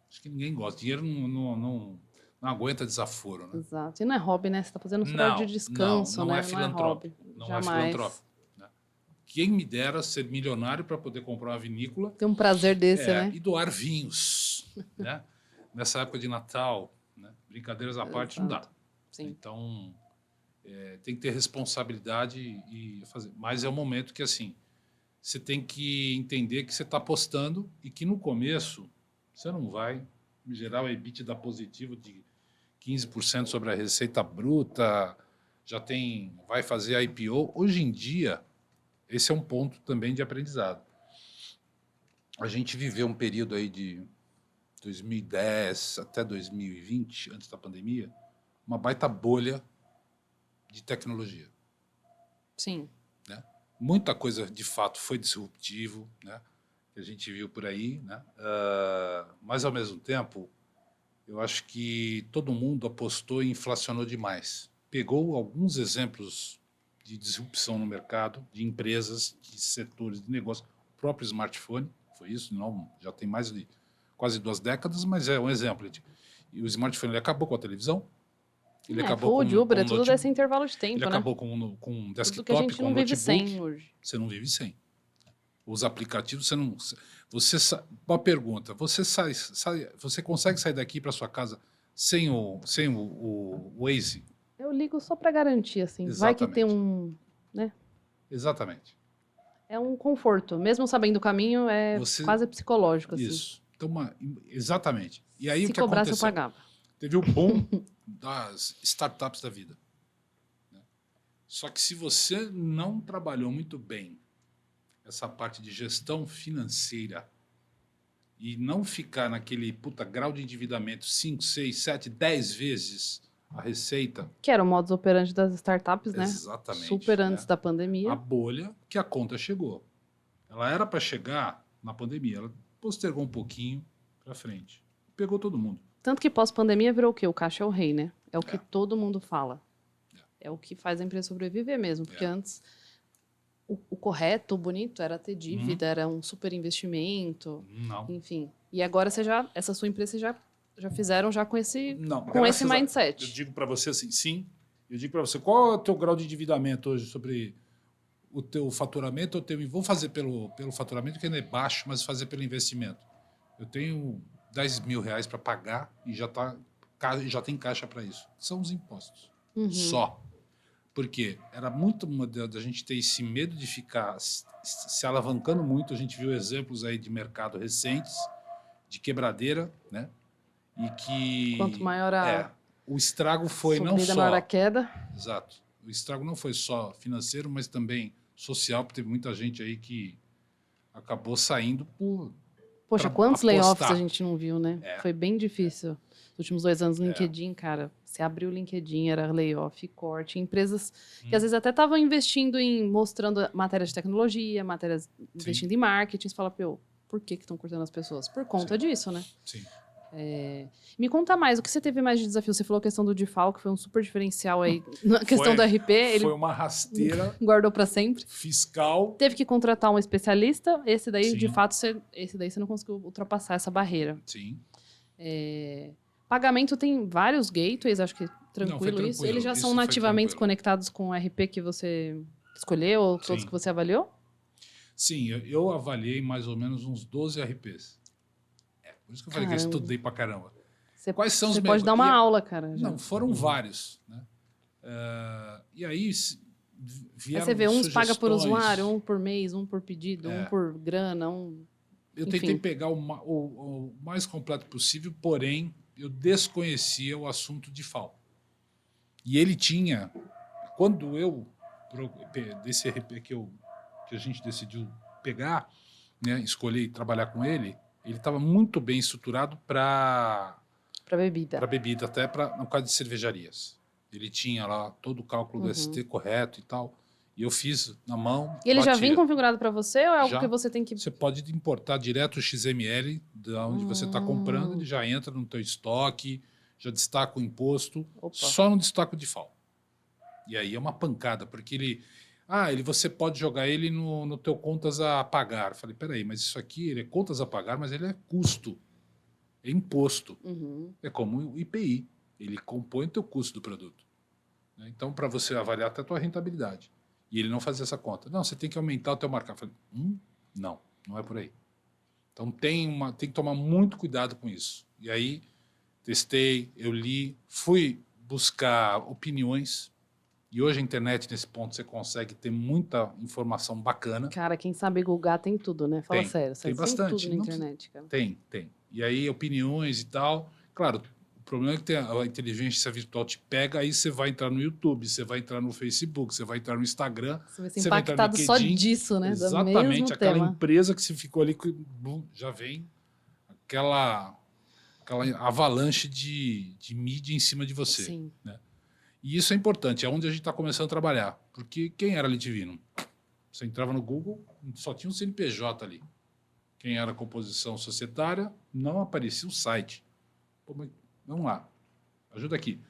acho que ninguém gosta. Dinheiro não aguenta desaforo, né? Exato. E não é hobby, né? Você está fazendo sua hora de descanso, não né? É filantrópico. Não é hobby. Não é Jamais. filantrópico. Né? Quem me dera ser milionário para poder comprar uma vinícola. Tem um prazer desse, né? E doar vinhos. Né? Nessa época de Natal, né? Brincadeiras à parte, não dá. Sim. Então, tem que ter responsabilidade e fazer. Mas é um momento que, assim, você tem que entender que você está apostando e que no começo você não vai gerar o EBITDA positivo de 15% sobre a receita bruta, vai fazer IPO. Hoje em dia, esse é um ponto também de aprendizado. A gente viveu um período aí de 2010 até 2020, antes da pandemia, uma baita bolha de tecnologia. Sim. Né? Muita coisa, de fato, foi disruptivo, né? Que a gente viu por aí, né? Mas, ao mesmo tempo, eu acho que todo mundo apostou e inflacionou demais. Pegou alguns exemplos de disrupção no mercado, de empresas, de setores de negócio. O próprio smartphone foi isso, já tem mais de quase 2 décadas, mas é um exemplo. E o smartphone ele acabou com a televisão. Ele acabou food, Uber, é tudo desse intervalo de tempo, ele acabou com um desktop, tudo que a gente com não um vive notebook. sem hoje. Você não vive sem. Os aplicativos, uma pergunta, você consegue sair daqui para sua casa sem o Waze? Eu ligo só para garantir, assim. Exatamente. Vai que tem um... né? Exatamente. É um conforto. Mesmo sabendo o caminho, quase psicológico, assim. Isso. Então, exatamente. E aí Se o que cobrasse, aconteceu? eu pagava. Teve o boom das startups da vida. Só que se você não trabalhou muito bem essa parte de gestão financeira e não ficar naquele grau de endividamento 5, 6, 7, 10 vezes a receita... Que era o modus operandi das startups, né? Exatamente. Super antes da pandemia. A bolha que a conta chegou. Ela era para chegar na pandemia, ela postergou um pouquinho para frente. Pegou todo mundo. Tanto que pós-pandemia virou o quê? O caixa é o rei, né? É o que todo mundo fala. É o que faz a empresa sobreviver mesmo. Porque antes, o correto, o bonito, era ter dívida, era um super investimento. Não. Enfim. E agora essa sua empresa já fizeram já com esse mindset. Eu digo para você assim, sim. Eu digo para você, qual é o teu grau de endividamento hoje sobre o teu faturamento? Vou fazer pelo faturamento, que ainda é baixo, mas fazer pelo investimento. Eu tenho 10 mil reais para pagar e já tem caixa para isso. São os impostos. Só. Porque era muito da gente ter esse medo de ficar se alavancando muito. A gente viu exemplos aí de mercado recentes, de quebradeira, né? e que Quanto maior a o estrago foi não subida, maior a só queda. exato, o estrago não foi só financeiro, mas também social, porque teve muita gente aí que acabou saindo por Poxa, para quantos layoffs a apostar. gente não viu, né? Foi bem difícil. Nos últimos 2 anos, no É. LinkedIn, cara, você abriu o LinkedIn, era layoff, corte. Empresas que Hum. às vezes até estavam investindo em, mostrando matérias de tecnologia, matérias investindo em marketing. Você fala, pô, por que estão cortando as pessoas? Por conta disso, né? Sim. Me conta mais, o que você teve mais de desafio? Você falou a questão do DeFal, que foi um super diferencial aí. Na questão do RP, ele Foi uma rasteira guardou para sempre. fiscal. Teve que contratar um especialista. Esse daí, Sim. de fato, esse daí você não conseguiu ultrapassar essa barreira. Sim. Pagamento tem vários gateways, acho que tranquilo, Não, foi isso. Eles já isso são foi nativamente tranquilo. conectados com o RP que você escolheu ou todos Sim. que você avaliou? Sim, eu avaliei mais ou menos uns 12 RPs. Por isso que eu falei que eu Caramba. estudei pra caramba. Você, Quais são os você pode dar uma aula, cara. Já. Não, foram vários. Né? E aí Aí vieram você vê, uns sugestões. paga por usuário, um por mês, um por pedido, um por grana, Eu enfim. tentei pegar o mais completo possível, porém, eu desconhecia o assunto de FAO. E ele tinha, quando desse RP que a gente decidiu pegar, né, escolher trabalhar com ele estava muito bem estruturado para bebida. bebida, até no caso de cervejarias. Ele tinha lá todo o cálculo do ST correto e tal. E eu fiz na mão. E ele já batia. vem configurado para você ou é algo Já. que você tem que... Você pode importar direto o XML de onde você está comprando, ele já entra no teu estoque, já destaca o imposto, só no destaque de FAO. E aí é uma pancada, porque você pode jogar ele no teu contas a pagar. Eu falei, peraí, mas isso aqui ele é contas a pagar, mas ele é custo, é imposto. É como o IPI, ele compõe o teu custo do produto. Então, para você avaliar até a tua rentabilidade. E ele não fazia essa conta. Não, você tem que aumentar o teu markup. Eu falei, não é por aí. Então, tem que tomar muito cuidado com isso. E aí, testei, eu li, fui buscar opiniões. E hoje a internet, nesse ponto, você consegue ter muita informação bacana. Cara, quem sabe googar tem tudo, né? Fala sério. Tem bastante. Tudo na internet, cara. Tem. E aí, opiniões e tal. Claro, o problema é que a inteligência virtual te pega, aí você vai entrar no YouTube, você vai entrar no Facebook, você vai entrar no Instagram. Você vai ser impactado só disso, né? Exatamente. Aquela empresa que você ficou ali, já vem aquela avalanche de mídia em cima de você. Sim. Né? E isso é importante, é onde a gente está começando a trabalhar. Porque quem era Litvino? Você entrava no Google, só tinha um CNPJ ali. Quem era composição societária, não aparecia o site. Pô, mas vamos lá, ajuda aqui.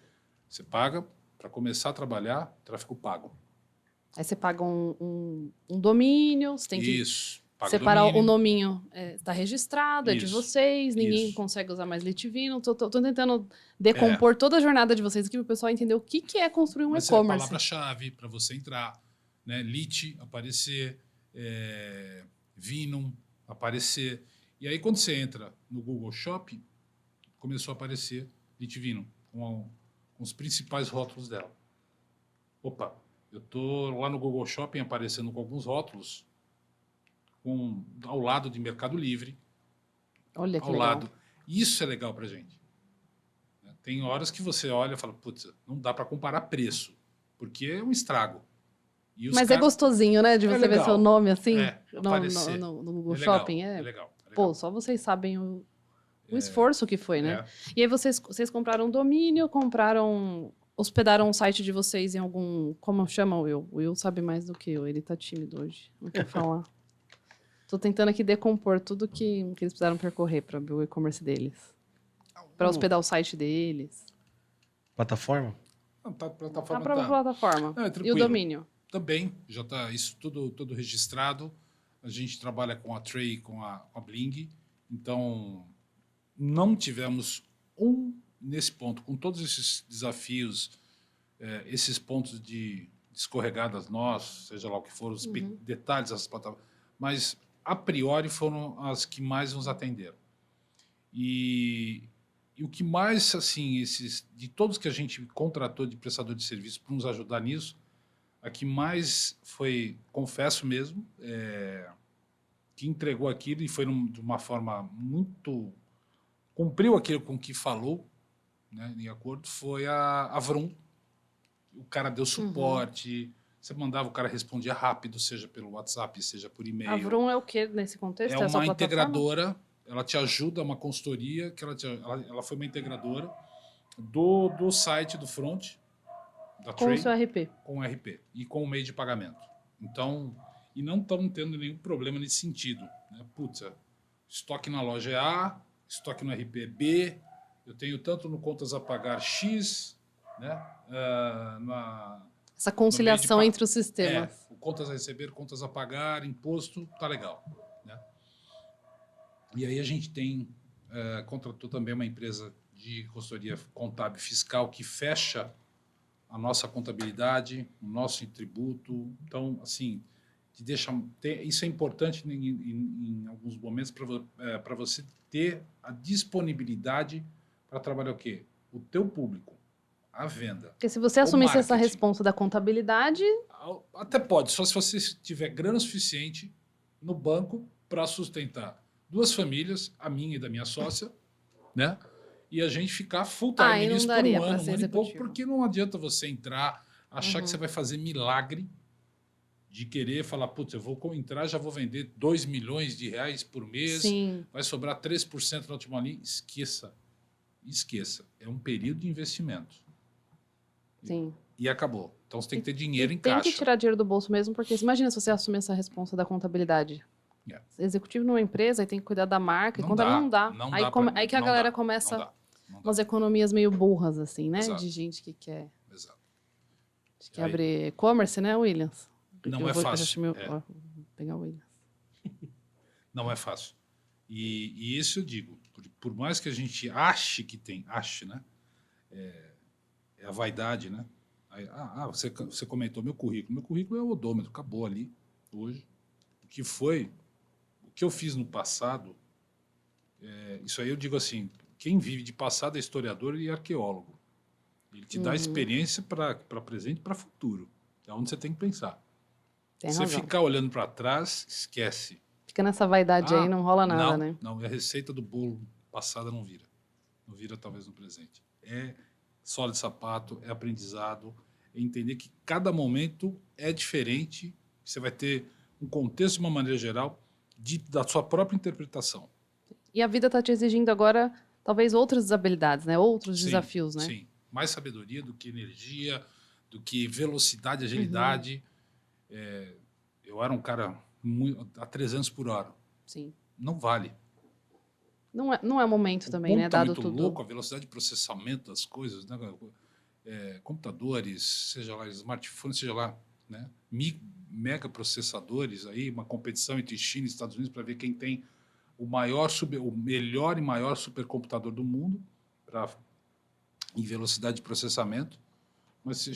Você paga para começar a trabalhar, tráfego pago. Aí você paga um domínio, você tem que separar o nominho. Está registrado, é de vocês, ninguém consegue usar mais Litvino. Estou tentando decompor toda a jornada de vocês aqui para o pessoal entender o que é construir um e-commerce. É a palavra-chave para você entrar. Né? Lit, aparecer, Vinum, aparecer. E aí, quando você entra no Google Shopping, começou a aparecer Litvino, com os principais rótulos dela. Opa, eu estou lá no Google Shopping aparecendo com alguns rótulos, ao lado de Mercado Livre. Olha que ao legal. lado. Isso é legal para a gente. Tem horas que você olha e fala, putz, não dá para comparar preço, porque é um estrago. Mas é gostosinho, né? De você ver seu nome assim aparecer. no Google Shopping. É legal. Pô, só vocês sabem o esforço que foi, né? E aí vocês compraram um domínio, hospedaram o site de vocês em algum... Como chama o Will? O Will sabe mais do que eu, ele tá tímido hoje. Não quer falar. Tô tentando aqui decompor tudo que eles precisaram percorrer para abrir o e-commerce deles. Para hospedar o site deles. Plataforma? Não, plataforma A própria plataforma. E o domínio? Também, já está isso tudo registrado. A gente trabalha com a Tray, com a Bling. Então, não tivemos nesse ponto, com todos esses desafios, esses pontos de escorregadas nós, seja lá o que for, os detalhes dessas plataformas, mas, a priori, foram as que mais nos atenderam. E o que mais, assim, de todos que a gente contratou de prestador de serviço para nos ajudar nisso, a que mais foi, confesso mesmo, que entregou aquilo e foi de uma forma muito cumpriu aquilo com que falou, né, em acordo, foi a Vroom. O cara deu suporte, você mandava, o cara respondia rápido, seja pelo WhatsApp, seja por e-mail. A Vroom é o que nesse contexto? É essa uma plataforma? integradora, ela te ajuda, uma consultoria, que ela foi uma integradora do site do front, da Com o Trade, seu RP. com o RP e com o meio de pagamento. Então, e não estão tendo nenhum problema nesse sentido. Né? Putz, estoque na loja é A, estoque no RP é B, eu tenho tanto no contas a pagar X, né? Essa conciliação entre os sistemas. Contas a receber, contas a pagar, imposto, tá legal. Né? E aí a gente contratou também uma empresa de consultoria contábil fiscal que fecha a nossa contabilidade, o nosso tributo. Então, assim, isso é importante em alguns momentos para você ter a disponibilidade para trabalhar o quê? O teu público, a venda. Porque se você assumisse essa responsa da contabilidade... Até pode, só se você tiver grana suficiente no banco para sustentar 2 famílias, a minha e da minha sócia, né? E a gente ficar full time nisso por um ano e pouco, porque não adianta você entrar, achar que você vai fazer milagre de querer falar, putz, eu vou entrar, já vou vender 2 milhões de reais por mês, vai sobrar 3% na última linha. Esqueça. É um período de investimento. Sim. E acabou. Então você tem que ter dinheiro em caixa. Tem que tirar dinheiro do bolso mesmo, porque imagina se você assumir essa responsa da contabilidade. Executivo numa empresa, aí tem que cuidar da marca, e não dá. Aí que a galera começa umas economias meio burras, assim, né? Exato. De gente que quer... Exato. Que abrir e-commerce, né, Williams? Não é fácil. Vou pegar o Williams. Não é fácil. E isso eu digo, por mais que a gente ache que tem, né? É a vaidade, né? Você comentou meu currículo. Meu currículo é o odômetro, acabou ali, hoje. O que eu fiz no passado, isso aí eu digo assim, quem vive de passado é historiador e arqueólogo. Ele te dá experiência para presente e para futuro. É onde você tem que pensar. Você ficar olhando para trás, esquece. Fica nessa vaidade aí, não rola nada, né? Não, a receita do bolo passada não vira. Não vira talvez no presente. É sola de sapato, é aprendizado, é entender que cada momento é diferente, você vai ter um contexto de uma maneira geral da sua própria interpretação. E a vida está te exigindo agora talvez outras habilidades, né? Outros desafios, né? Sim, mais sabedoria do que energia, do que velocidade, agilidade. Eu era um cara a 300 por hora. Sim. Não vale. Não é momento também, né? Dado muito tudo. louco, a velocidade de processamento das coisas, né? Computadores, seja lá smartphones, seja lá, né? Mega processadores, aí uma competição entre China e Estados Unidos para ver quem tem o melhor e maior supercomputador do mundo em velocidade de processamento. Mas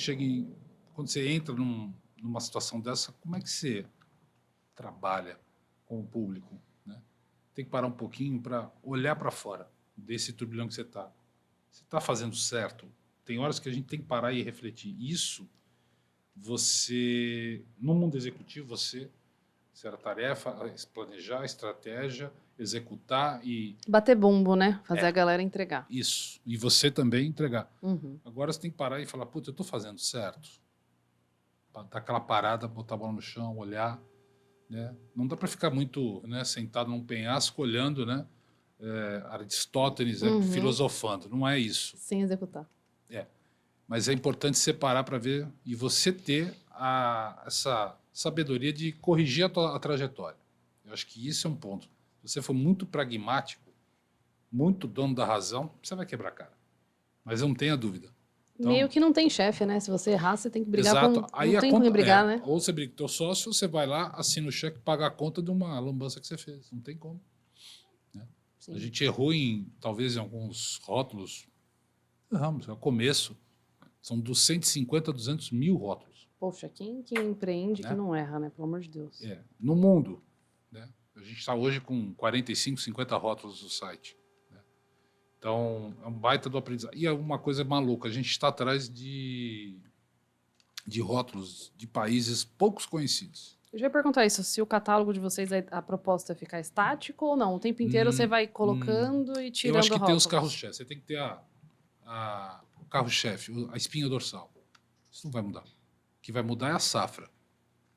quando você entra numa situação dessa, como é que você trabalha com o público? Né? Tem que parar um pouquinho para olhar para fora desse turbilhão que você está. Você está fazendo certo? Tem horas que a gente tem que parar e refletir. Isso, no mundo executivo, era tarefa, planejar, estratégia, executar e... Bater bumbo, né? Fazer a galera entregar. Isso. E você também entregar. Agora você tem que parar e falar, putz, eu estou fazendo certo. Dar aquela parada, botar a bola no chão, olhar. Né? Não dá para ficar muito, né, sentado num penhasco olhando, né? Aristóteles filosofando. Não é isso. Sem executar. Mas é importante separar para ver e você ter essa sabedoria de corrigir a trajetória. Eu acho que isso é um ponto. Se você for muito pragmático, muito dono da razão, você vai quebrar a cara. Mas eu não tenha dúvida. Então, meio que não tem chefe, né? Se você errar, você tem que brigar exato. com... Aí não tem com quem brigar, né? Ou você briga com o teu sócio, ou você vai lá, assina o cheque, paga a conta de uma lambança que você fez. Não tem como. Né? A gente errou talvez em alguns rótulos. Erramos, é o começo. São dos 150 a 200 mil rótulos. Poxa, quem empreende que não erra, né? Pelo amor de Deus. No mundo. Né? A gente está hoje com 45, 50 rótulos no site. Né? Então, é um baita do aprendizado. E é uma coisa maluca, a gente está atrás de rótulos de países poucos conhecidos. Eu já ia perguntar isso, se o catálogo de vocês, a proposta é ficar estático ou não? O tempo inteiro você vai colocando e tirando Eu acho que tem os rótulos. carros-chefe. Você tem que ter o carro-chefe, a espinha dorsal. Isso não vai mudar. O que vai mudar é a safra.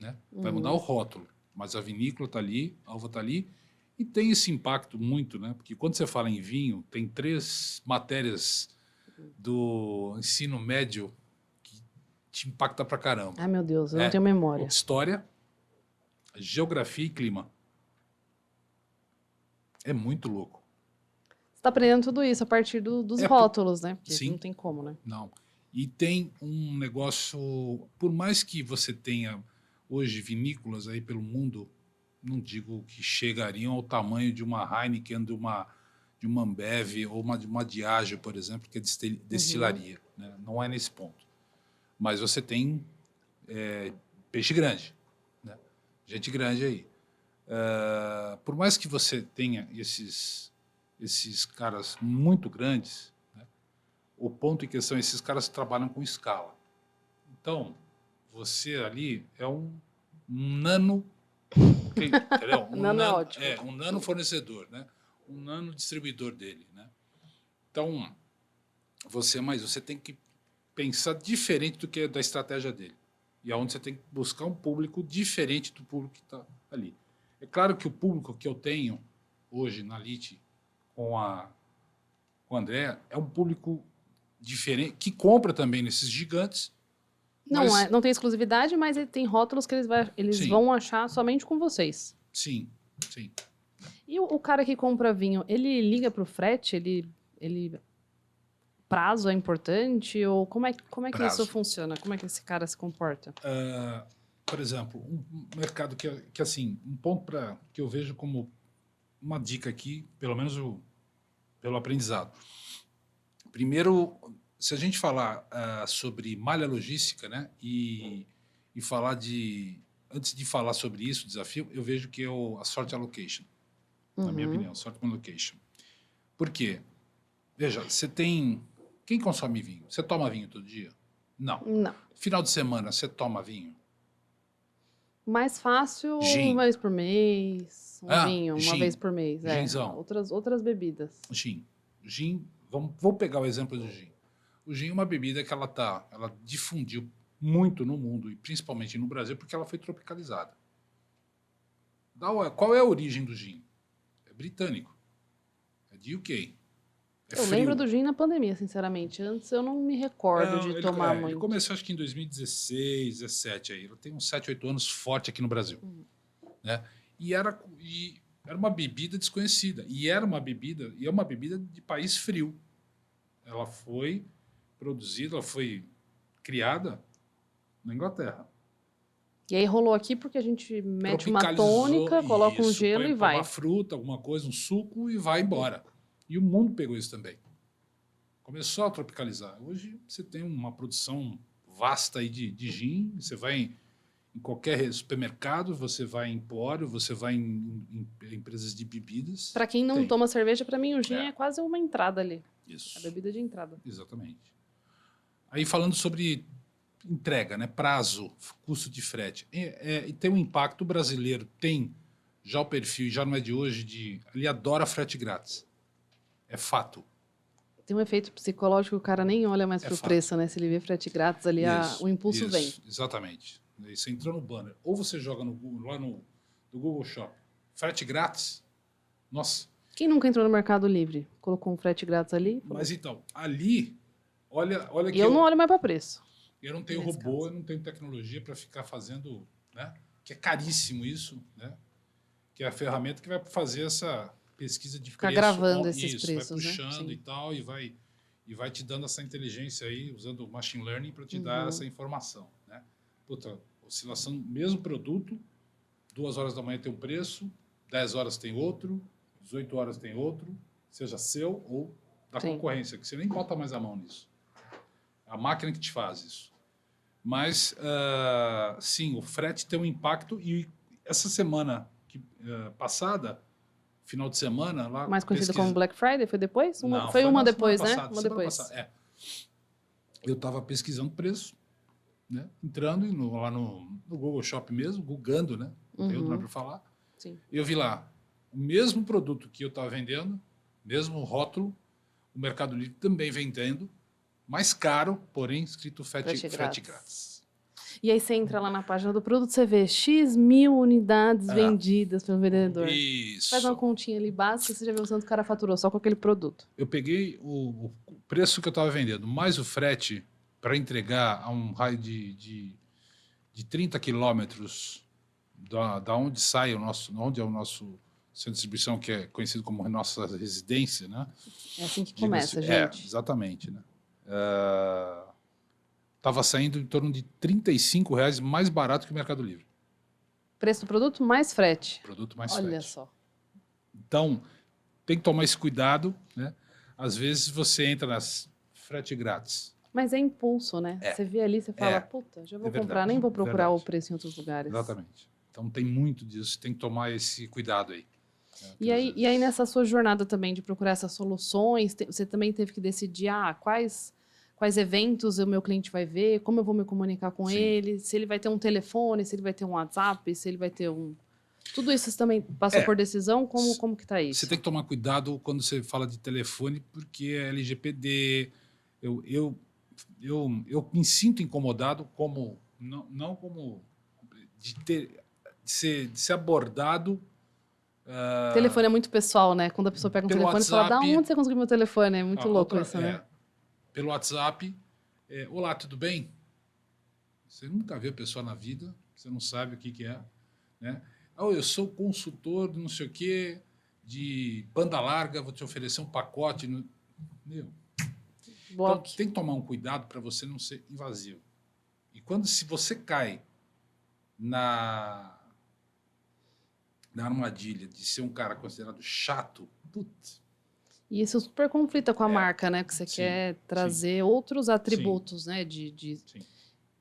Né? Vai mudar o rótulo. Mas a vinícola está ali, a uva está ali. E tem esse impacto muito, né? Porque quando você fala em vinho, tem 3 matérias do ensino médio que te impacta pra caramba. Ai, meu Deus, eu não tenho memória. História, geografia e clima. É muito louco. Você está aprendendo tudo isso a partir dos É, rótulos, né? Porque sim. não tem como, né? Não. E tem um negócio, por mais que você tenha hoje vinícolas aí pelo mundo, não digo que chegariam ao tamanho de uma Heineken, de uma Ambev ou de uma Diageo, por exemplo, que é destilaria. Né? Não é nesse ponto. Mas você tem peixe grande, né? Gente grande aí. Por mais que você tenha esses caras muito grandes, né? O ponto em questão é que esses caras trabalham com escala. Então, você ali é um nano... Entendeu? Nano é ótimo. Um nano fornecedor, né? Um nano distribuidor dele, né? Então, você tem que pensar diferente do que é da estratégia dele. E aonde você tem que buscar um público diferente do público que está ali. É claro que o público que eu tenho hoje na Lite com o André é um público diferente, que compra também nesses gigantes. Não tem exclusividade, mas ele tem rótulos que eles vão achar somente com vocês. Sim, sim. E o cara que compra vinho, ele liga para o frete? Ele prazo é importante? Ou como é que isso funciona? Como é que esse cara se comporta? Por exemplo, um mercado que assim, um ponto que eu vejo como uma dica aqui, pelo menos pelo aprendizado. Primeiro, se a gente falar sobre malha logística, né, e falar antes de falar sobre isso, o desafio, eu vejo que é a sort allocation, na minha opinião, sort allocation. Por quê? Veja, quem consome vinho? Você toma vinho todo dia? Não. Final de semana, você toma vinho? Mais fácil, Gin. uma vez por mês, vinho, uma gin. vez por mês. Ginzão. Outras bebidas. Gin. Vou pegar o exemplo do gin. O gin é uma bebida que ela difundiu muito no mundo, e principalmente no Brasil, porque ela foi tropicalizada. Qual é a origem do gin? É britânico. É de UK. Eu lembro do gin na pandemia, sinceramente. Antes eu não me recordo de tomar muito. Ele começou, acho que em 2016, 17. Aí. Ele tem uns 7, 8 anos forte aqui no Brasil. Né? E era uma bebida desconhecida. E é uma bebida de país frio. Ela foi produzida, ela foi criada na Inglaterra. E aí rolou aqui porque a gente mete uma tônica, coloca um gelo e vai. Uma fruta, alguma coisa, um suco e vai embora. E o mundo pegou isso também. Começou a tropicalizar. Hoje você tem uma produção vasta aí de gin. Você vai em qualquer supermercado, você vai em empório, você vai em empresas de bebidas. Para quem não toma cerveja, para mim o gin é quase uma entrada ali. Isso. A bebida de entrada. Exatamente. Aí falando sobre entrega, né? Prazo, custo de frete. E tem um impacto brasileiro, tem já o perfil, e já não é de hoje, ele adora frete grátis. É fato. Tem um efeito psicológico, o cara nem olha mais pro preço, né? Se ele vê frete grátis ali, o impulso vem. Exatamente. Aí você entrou no banner. Ou você joga lá no Google Shop, frete grátis. Nossa. Quem nunca entrou no Mercado Livre? Colocou um frete grátis ali? Mas então, ali, olha que eu não olho mais para preço. Eu não tenho robô, eu não tenho tecnologia para ficar fazendo, né? Que é caríssimo isso, né? Que é a ferramenta que vai fazer essa pesquisa de ficar preço. gravando esses preços, vai puxando, né? E tal, e vai te dando essa inteligência aí, usando o machine learning para te dar essa informação, né? Puta, oscilação, mesmo produto, 2 horas da manhã tem um preço, 10 horas tem outro, 18 horas tem outro, seja seu ou da concorrência, que você nem bota mais a mão nisso. A máquina que te faz isso. Mas, sim, o frete tem um impacto, e essa semana passada, final de semana... lá mais conhecido como Black Friday, foi depois? Foi uma depois, né? Uma depois. Eu estava pesquisando preço, né? Entrando lá no Google Shop mesmo, googando, né? Não tem outro nome para falar. Sim. Eu vi lá o mesmo produto que eu estava vendendo, mesmo rótulo, o Mercado Livre também vendendo, mais caro, porém escrito frete grátis. E aí você entra lá na página do produto, você vê X mil unidades vendidas pelo vendedor. Isso. Faz uma continha ali básica, você já viu o tanto que o cara faturou só com aquele produto. Eu peguei o preço que eu estava vendendo, mais o frete para entregar a um raio de 30 quilômetros da onde sai onde é o nosso centro de distribuição, que é conhecido como nossa residência, né? É assim que começa, Diga-se, gente. Exatamente, né? Estava saindo em torno de R$ 35 mais barato que o Mercado Livre. Preço do produto mais frete. Produto mais Olha frete. só. Então, tem que tomar esse cuidado, né? Às vezes você entra nas frete grátis. Mas é impulso, né? É. Você vê ali, você fala, É. puta, já vou É verdade, comprar, nem vou procurar verdade. o preço em outros lugares. Exatamente. Então tem muito disso, tem que tomar esse cuidado aí. Né? E aí, nessa sua jornada também de procurar essas soluções, você também teve que decidir quais eventos o meu cliente vai ver, como eu vou me comunicar com Sim. ele, se ele vai ter um telefone, se ele vai ter um WhatsApp, se ele vai ter um... Tudo isso você também passou por decisão? Como que tá isso? Você tem que tomar cuidado quando você fala de telefone, porque é LGPD. Eu me sinto incomodado como não como de ser abordado. O telefone é muito pessoal, né? Quando a pessoa pega um Pelo telefone e fala, da WhatsApp. onde você conseguiu meu telefone? É muito louco isso, né? Pelo WhatsApp. Olá, tudo bem? Você nunca viu a pessoa na vida, você não sabe o que é, né? Eu sou consultor de não sei o quê, de banda larga, vou te oferecer um pacote. Meu. Então, tem que tomar um cuidado para você não ser invasivo. E se você cai na armadilha de ser um cara considerado chato, putz. E isso super conflita com a marca, né? Que você quer trazer outros atributos, né?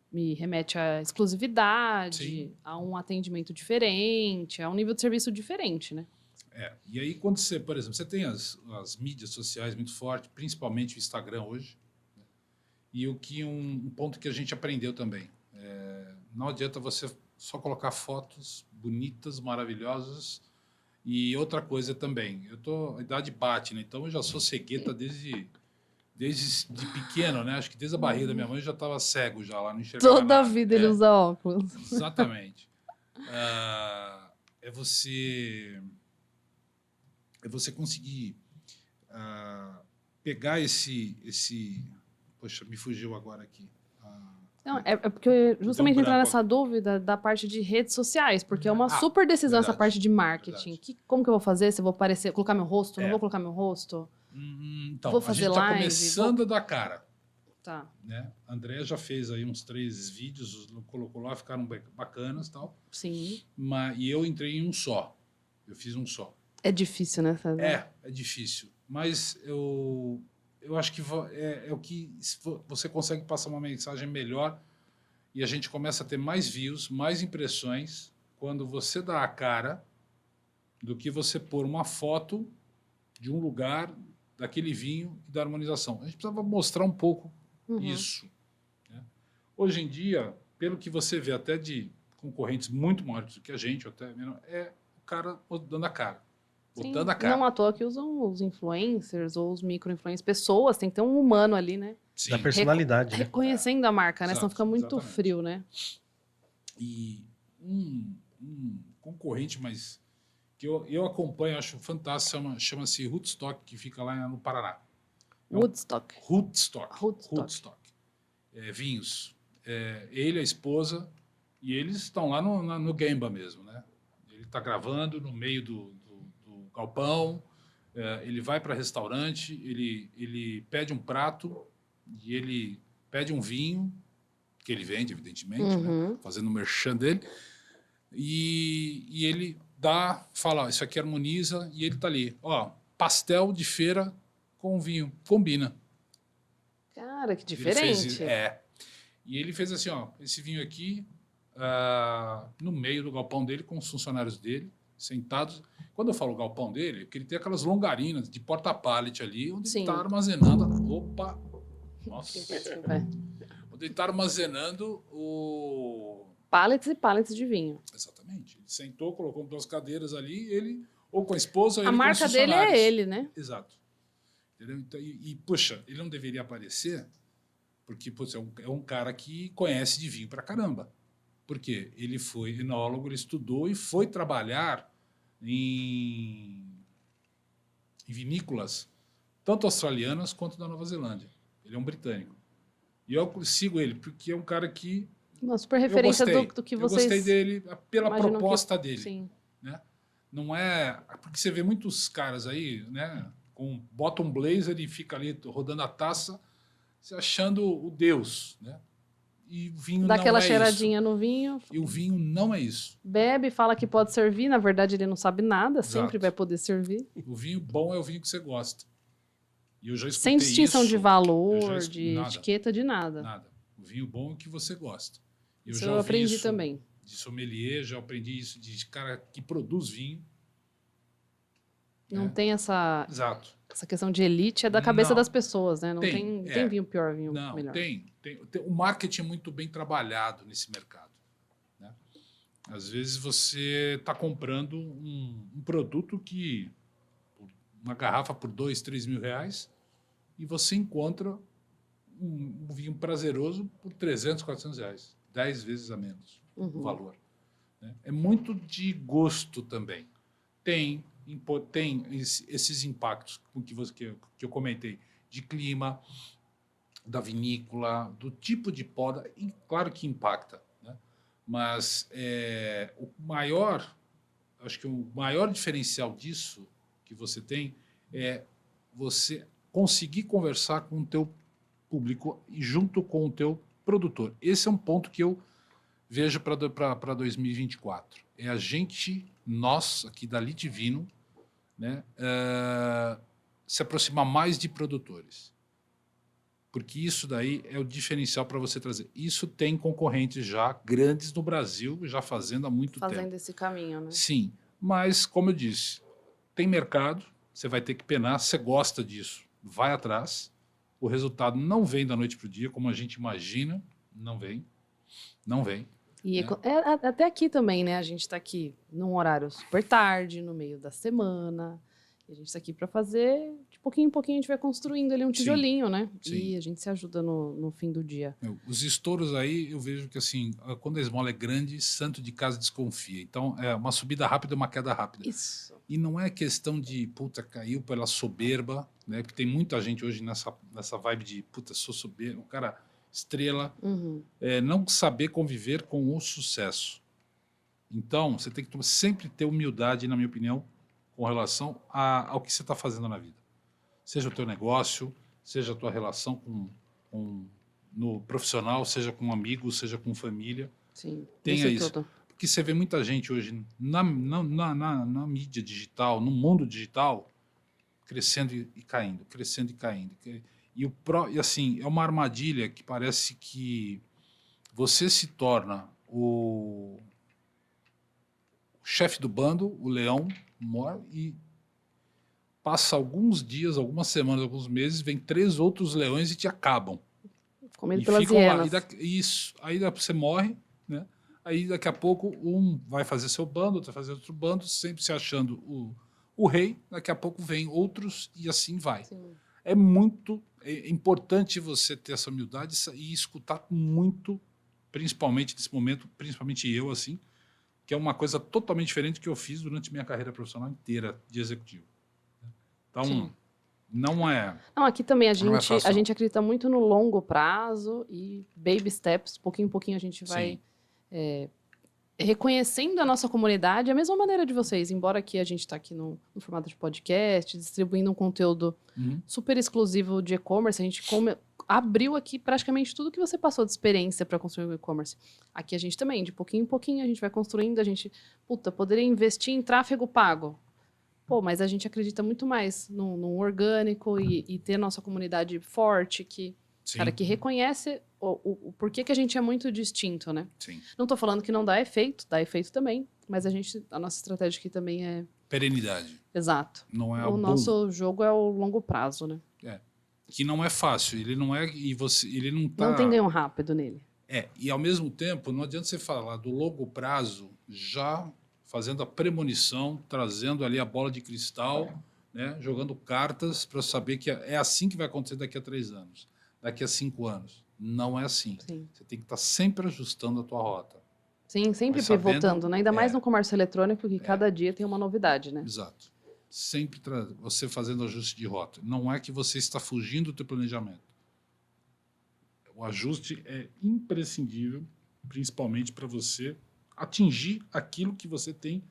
Me remete à exclusividade, a um atendimento diferente, a um nível de serviço diferente, né? E aí quando você, por exemplo, você tem as mídias sociais muito fortes, principalmente o Instagram hoje, né? E um ponto que a gente aprendeu também, não adianta você só colocar fotos bonitas, maravilhosas. E outra coisa também, a idade bate, né? Então eu já sou cegueta desde de pequeno, né? Acho que desde a barriga da minha mãe eu já estava cego já lá, não enxergava Toda nada. a vida ele usa óculos. Exatamente. É você conseguir pegar esse... Poxa, me fugiu agora aqui. Não, é porque justamente entrar nessa dúvida da parte de redes sociais, porque é uma super decisão essa parte de marketing. Como que eu vou fazer? Se eu vou aparecer, colocar meu rosto? Não vou colocar meu rosto? Então, vou fazer a gente está live, começando a dar cara. Tá. Né? A Andrea já fez aí uns 3 vídeos, colocou lá, ficaram bacanas e tal. Sim. E eu entrei em um só. Eu fiz um só. É difícil, né? Fazer? É difícil. Mas eu acho que é o que você consegue passar uma mensagem melhor e a gente começa a ter mais views, mais impressões quando você dá a cara do que você pôr uma foto de um lugar, daquele vinho e da harmonização. A gente precisava mostrar um pouco isso. Né? Hoje em dia, pelo que você vê até de concorrentes muito maiores do que a gente, até menos, é o cara dando a cara. Botando a cara. Não à toa que usam os influencers ou os micro-influencers. Pessoas, tem que ter um humano ali, né? Sim. Da personalidade. Né? Reconhecendo a marca, né? Exato, Senão fica muito exatamente. frio, né? E um concorrente, mas que eu acompanho, acho fantástico, chama-se Rootstock, que fica lá no Paraná. Woodstock. Rootstock. Vinhos. Ele, a esposa, e eles estão lá no Gemba mesmo, né? Ele está gravando no meio do galpão, ele vai para restaurante, ele pede um prato e ele pede um vinho, que ele vende, evidentemente, né? Fazendo o merchan dele, e ele fala, isso aqui harmoniza, e ele está ali, pastel de feira com vinho, combina. Cara, que diferente. E ele fez assim, esse vinho aqui, no meio do galpão dele, com os funcionários dele, sentados. Quando eu falo galpão dele, porque ele tem aquelas longarinas de porta-pallet ali, onde ele está armazenando. Opa! Nossa! onde ele está armazenando o... Pallets e pallets de vinho. Exatamente. Ele sentou, colocou duas cadeiras ali, ele, ou com a esposa, ou A ele marca com os dele é funcionários. ele, né? Exato. Entendeu? Então, puxa, ele não deveria aparecer, porque puxa, é um cara que conhece de vinho pra caramba. Por quê? Ele foi enólogo, ele estudou e foi trabalhar em vinícolas, tanto australianas quanto da Nova Zelândia. Ele é um britânico. E eu sigo ele, porque é um cara que Uma super referência eu gostei. do que Eu vocês... gostei dele pela imaginam proposta dele. Sim. Né? Não é... Porque você vê muitos caras aí, né? Bota um blazer e fica ali rodando a taça, se achando o Deus, né? E o vinho Dá não aquela é cheiradinha isso. no vinho. E o vinho não é isso. Bebe, fala que pode servir, na verdade ele não sabe nada, Exato. sempre vai poder servir. O vinho bom é o vinho que você gosta. E eu já escutei Sem distinção isso, de eu valor, já de nada, etiqueta, de nada. nada. O vinho bom é o que você gosta. Isso já eu ouvi aprendi isso também. de sommelier, já aprendi isso de cara que produz vinho. Não né? tem essa questão de elite, é da cabeça Não. das pessoas, né? Não tem vinho pior, vinho Não, melhor. tem. O marketing é muito bem trabalhado nesse mercado. Né? Às vezes você está comprando um produto que uma garrafa por 2, 3 mil reais e você encontra um vinho prazeroso por 300, 400 reais. 10 vezes a menos o valor. Né? É muito de gosto também. Tem esses impactos que eu comentei, de clima, da vinícola, do tipo de poda, e claro que impacta. Né? Mas acho que o maior diferencial disso que você tem é você conseguir conversar com o teu público e junto com o teu produtor. Esse é um ponto que eu vejo para 2024. É a gente, nós aqui da Litvino, né, se aproximar mais de produtores. Porque isso daí é o diferencial para você trazer. Isso tem concorrentes já grandes no Brasil, já fazendo há muito tempo. Fazendo esse caminho, né? Sim, mas, como eu disse, tem mercado, você vai ter que penar, você gosta disso, vai atrás. O resultado não vem da noite para o dia, como a gente imagina, não vem. Não vem. E até aqui também, né? A gente está aqui num horário super tarde, no meio da semana. E a gente está aqui para fazer, de pouquinho em pouquinho, a gente vai construindo ali um tijolinho, né? Sim. E a gente se ajuda no fim do dia. Os estouros aí, eu vejo que assim, quando a esmola é grande, santo de casa desconfia. Então, é uma subida rápida, uma queda rápida. Isso. E não é questão de, puta, caiu pela soberba, né? Porque tem muita gente hoje nessa vibe de, puta, sou soberbo, o cara estrela, não saber conviver com o sucesso. Então, você tem que sempre ter humildade, na minha opinião, com relação ao que você está fazendo na vida. Seja o teu negócio, seja a tua relação no profissional, seja com amigos, seja com família. Sim, tenha isso. Tudo. Porque você vê muita gente hoje na mídia digital, no mundo digital, crescendo e caindo, crescendo e caindo. E assim, é uma armadilha que parece que você se torna o chefe do bando, o leão maior, e passa alguns dias, algumas semanas, alguns meses, vem 3 outros leões e te acabam. Comido pelas hienas. Isso. Aí você morre, né? Aí daqui a pouco um vai fazer seu bando, outro vai fazer outro bando, sempre se achando o rei. Daqui a pouco vem outros e assim vai. Sim. É muito importante você ter essa humildade e escutar muito, principalmente nesse momento, principalmente eu, assim, que é uma coisa totalmente diferente do que eu fiz durante minha carreira profissional inteira de executivo. Então, Sim. não é... Não, aqui também a fácil, gente acredita muito no longo prazo e baby steps, pouquinho em pouquinho a gente vai reconhecendo a nossa comunidade, a mesma maneira de vocês, embora aqui a gente está aqui no formato de podcast, distribuindo um conteúdo super exclusivo de e-commerce, a gente abriu aqui praticamente tudo que você passou de experiência para construir o e-commerce. Aqui a gente também, de pouquinho em pouquinho, a gente vai construindo, a gente, poderia investir em tráfego pago. Mas a gente acredita muito mais no orgânico e ter nossa comunidade forte, que reconhece o porquê que a gente é muito distinto, né? Sim. Não estou falando que não dá efeito também, mas a nossa estratégia aqui também é... Perenidade. Exato. Não é o nosso jogo é o longo prazo, né? que não é fácil. Ele não é e você, ele não tá. Não tem ganho rápido nele. E ao mesmo tempo, não adianta você falar do longo prazo já fazendo a premonição, trazendo ali a bola de cristal, né, jogando cartas para saber que é assim que vai acontecer daqui a 3 anos, daqui a 5 anos. Não é assim. Sim. Você tem que estar sempre ajustando a tua rota. Sim, sempre Mas sabendo- pivotando, né? Ainda mais no comércio eletrônico, que cada dia tem uma novidade, né? Exato. Sempre você fazendo ajuste de rota. Não é que você está fugindo do teu planejamento. O ajuste é imprescindível, principalmente para você atingir aquilo que você tem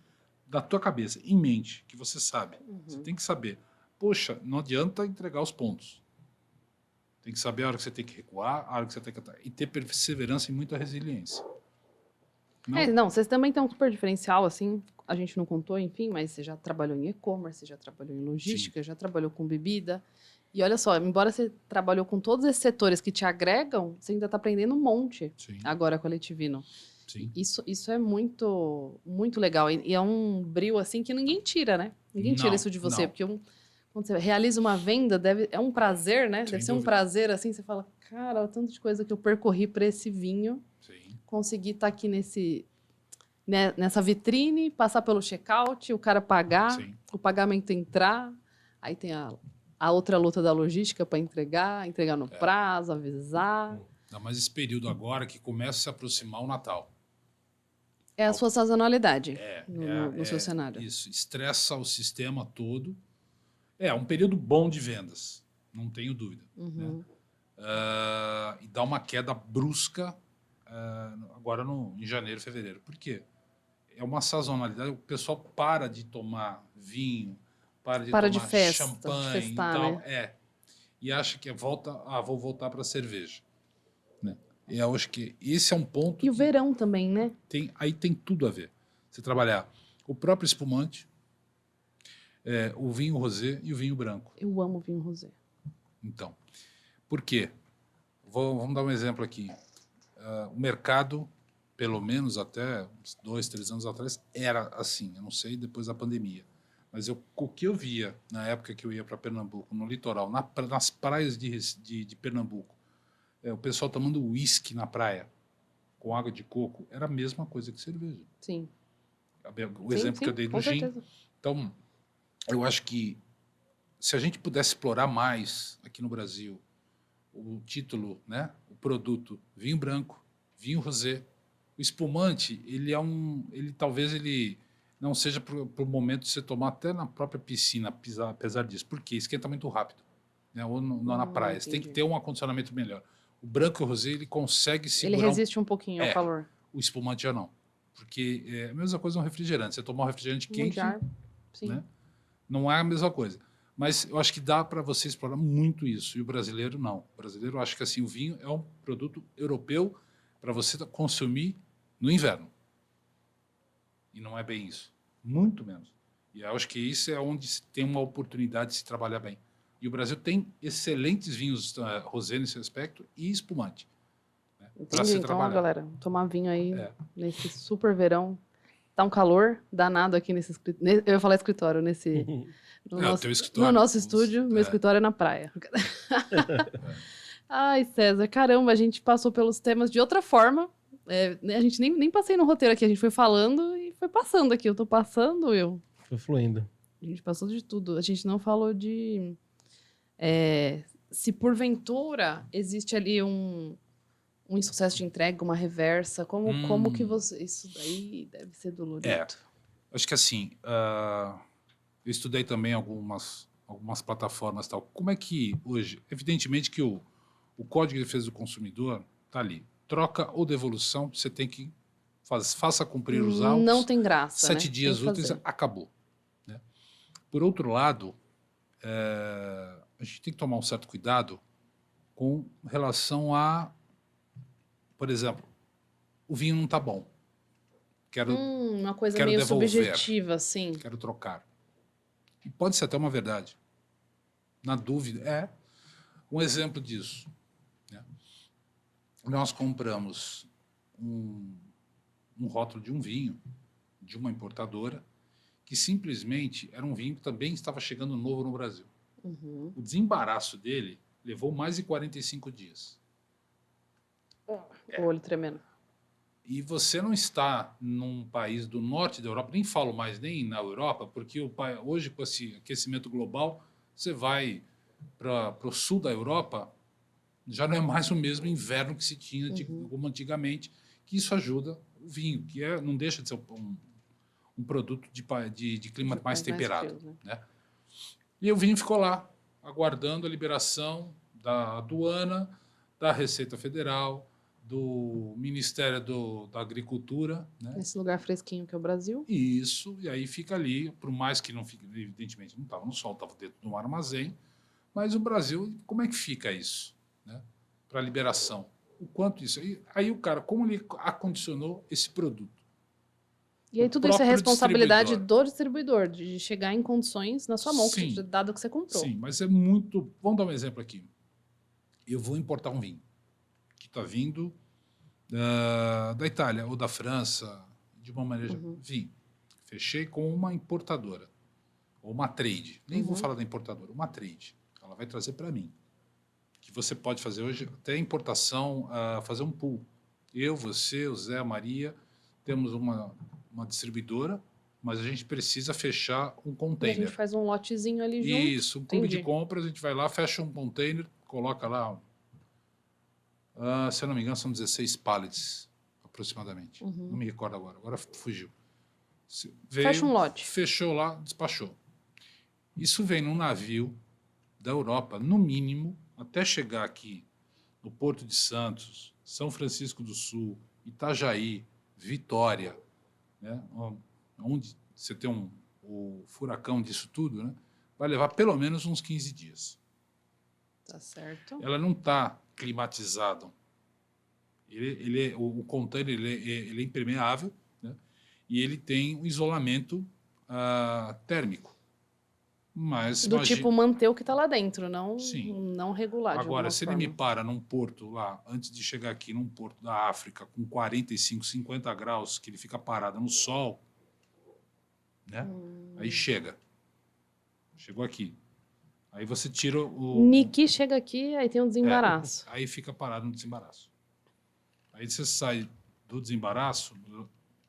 da tua cabeça, em mente, que você sabe. Você tem que saber. Poxa, não adianta entregar os pontos. Tem que saber a hora que você tem que recuar, a hora que você tem que... E ter perseverança e muita resiliência. Não, vocês também têm um super diferencial, assim, a gente não contou, enfim, mas você já trabalhou em e-commerce, você já trabalhou em logística, já trabalhou com bebida. E olha só, embora você trabalhou com todos esses setores que te agregam, você ainda está aprendendo um monte Sim, agora com a Letivino. sim. Isso é muito, muito legal. E é um brio, assim, que ninguém tira, né? Ninguém tira Não, isso de você, não. porque quando você realiza uma venda, é um prazer, né? Sem Deve ser um dúvida. prazer, assim, você fala, cara, o tanto de coisa que eu percorri para esse vinho, Sim. conseguir estar aqui nessa vitrine, passar pelo checkout, o cara pagar, Sim. o pagamento entrar, aí tem a outra luta da logística para entregar no prazo, avisar. Ainda mais esse período agora que começa a se aproximar o Natal. É a sua sazonalidade no seu cenário. Isso, estressa o sistema todo. É um período bom de vendas, não tenho dúvida. Uhum. Né? E dá uma queda brusca agora em janeiro, fevereiro. Por quê? É uma sazonalidade, o pessoal para de tomar vinho, para de Para tomar de festa, de champanhe festar, e tal. né? E acha que vou voltar para a cerveja. Né? E eu acho que esse é um ponto E o que verão também, né? aí tem tudo a ver. Você trabalhar o próprio espumante, o vinho rosé e o vinho branco. Eu amo vinho rosé. Então, por quê? Vamos dar um exemplo aqui. O mercado, pelo menos até uns 2, 3 anos atrás, era assim. Eu não sei depois da pandemia. Mas o que eu via na época que eu ia para Pernambuco, no litoral, nas praias de Pernambuco, o pessoal tomando uísque na praia com água de coco, era a mesma coisa que cerveja. Sim. O exemplo que eu dei do com gin. certeza. Então, eu acho que se a gente pudesse explorar mais aqui no Brasil o título, né, o produto vinho branco, vinho rosé, o espumante, ele talvez ele não seja para o momento de você tomar até na própria piscina, apesar disso, porque esquenta muito rápido, né, ou na praia. Você tem que Entendi. ter um acondicionamento melhor. O branco e o rosé, ele consegue Ele segurar resiste um pouquinho ao calor. o espumante já não. Porque é a mesma coisa no refrigerante. Você tomar um refrigerante quente, Mundial. Sim. né? Não é a mesma coisa. Mas eu acho que dá para você explorar muito isso. E o brasileiro, não. O brasileiro, eu acho que assim, o vinho é um produto europeu para você consumir no inverno. E não é bem isso. Muito menos. E eu acho que isso é onde se tem uma oportunidade de se trabalhar bem. E o Brasil tem excelentes vinhos rosé nesse aspecto e espumante. Né, para Entendi. se Então, trabalhar. galera, tomar vinho aí É. nesse super verão. Tá um calor danado aqui nesse escritório. Eu ia falar escritório, no teu escritório. no nosso estúdio. Meu escritório é na praia. Ai, César, caramba, a gente passou pelos temas de outra forma. A gente nem passei no roteiro aqui, a gente foi falando e foi passando aqui. Eu tô passando, Foi fluindo. A gente passou de tudo. A gente não falou de... se porventura existe ali um insucesso de entrega, uma reversa, como que você... Isso daí deve ser dolorido. Acho que assim, eu estudei também algumas plataformas e tal. Como é que hoje... Evidentemente que o Código de Defesa do Consumidor está ali. Troca ou devolução, você tem que... Faça cumprir os autos. Não tem graça, 7 né? dias Tem que úteis, fazer. acabou. Né? Por outro lado, a gente tem que tomar um certo cuidado com relação a... Por exemplo, o vinho não está bom. Uma coisa quero meio devolver. subjetiva, assim. Quero trocar. E pode ser até uma verdade. Na dúvida, um exemplo disso. Né? Nós compramos um rótulo de um vinho, de uma importadora, que simplesmente era um vinho que também estava chegando novo no Brasil. Uhum. O desembaraço dele levou mais de 45 dias. O olho tremendo. E você não está num país do norte da Europa, nem falo mais nem na Europa, porque hoje, com esse aquecimento global, você vai para o sul da Europa, já não é mais o mesmo inverno que se tinha como antigamente, que isso ajuda o vinho, que não deixa de ser um produto de clima mais temperado. Frios, né? E o vinho ficou lá, aguardando a liberação da aduana, da Receita Federal, do Ministério da Agricultura. Né? Nesse lugar fresquinho que é o Brasil. Isso, e aí fica ali, por mais que não fique, evidentemente, não estava no sol, estava dentro de um armazém, mas o Brasil, como é que fica isso? Né? Para liberação. O quanto isso? Aí o cara, como ele acondicionou esse produto? E aí tudo isso é responsabilidade do distribuidor, de chegar em condições na sua mão, dado que você comprou. Sim, mas é muito... Vamos dar um exemplo aqui. Eu vou importar um vinho que está vindo da Itália ou da França, de uma maneira... Vinho. Fechei com uma importadora, ou uma trade. Nem vou falar da importadora, uma trade. Ela vai trazer para mim. Que você pode fazer hoje, até importação, fazer um pool. Eu, você, o Zé, a Maria, temos uma distribuidora, mas a gente precisa fechar um container. E a gente faz um lotezinho ali junto. Isso, um clube de compras, a gente vai lá, fecha um container, coloca lá, se eu não me engano, são 16 pallets, aproximadamente. Não me recordo agora fugiu. Fecha um lote. Fechou lá, despachou. Isso vem num navio da Europa, no mínimo, até chegar aqui no Porto de Santos, São Francisco do Sul, Itajaí, Vitória, né, onde você tem o furacão disso tudo, né, vai levar pelo menos uns 15 dias. Tá certo. Ela não está climatizada. O container ele é impermeável, né, e ele tem um isolamento térmico. Mas tipo manter o que está lá dentro, não regular. Agora, se ele me para num porto lá, antes de chegar aqui, num porto da África, com 45, 50 graus, que ele fica parado no sol, né? Aí chega. Chegou aqui. Aí você tira o... Niki chega aqui, aí tem um desembaraço. Aí fica parado no desembaraço. Aí você sai do desembaraço,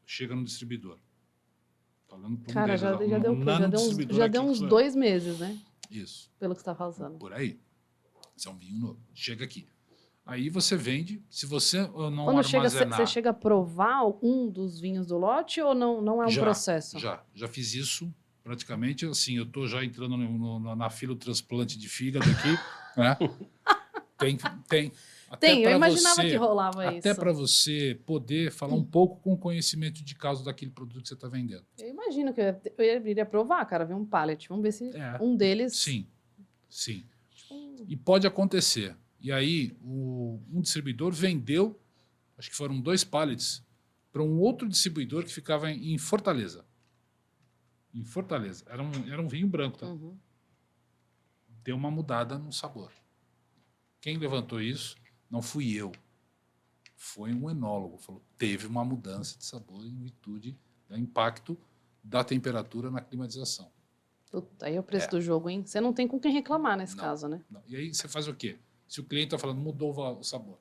chega no distribuidor. Cara, já deu uns 2 meses, né? Isso. Pelo que você está falando. Por aí. Isso é um vinho novo. Chega aqui. Aí você vende. Se você não Quando armazenar... Você chega a provar um dos vinhos do lote ou não é um processo? Já fiz isso praticamente. Assim, eu estou já entrando na fila do transplante de fígado aqui. Né? Tem. Eu imaginava que rolava isso. Até para você poder falar um pouco com conhecimento de causa daquele produto que você está vendendo. Eu imagino que eu iria provar, cara, ver um pallet. Vamos ver se um deles... Sim. E pode acontecer. E aí, um distribuidor vendeu, acho que foram 2 pallets, para um outro distribuidor que ficava em Fortaleza. Em Fortaleza. Era um vinho branco, tá? Deu uma mudada no sabor. Quem levantou isso não fui eu. Foi um enólogo. Falou, teve uma mudança de sabor em virtude do impacto da temperatura na climatização. Puta, aí é o preço do jogo, hein? Você não tem com quem reclamar nesse caso, né? Não. E aí você faz o quê? Se o cliente está falando, mudou o sabor.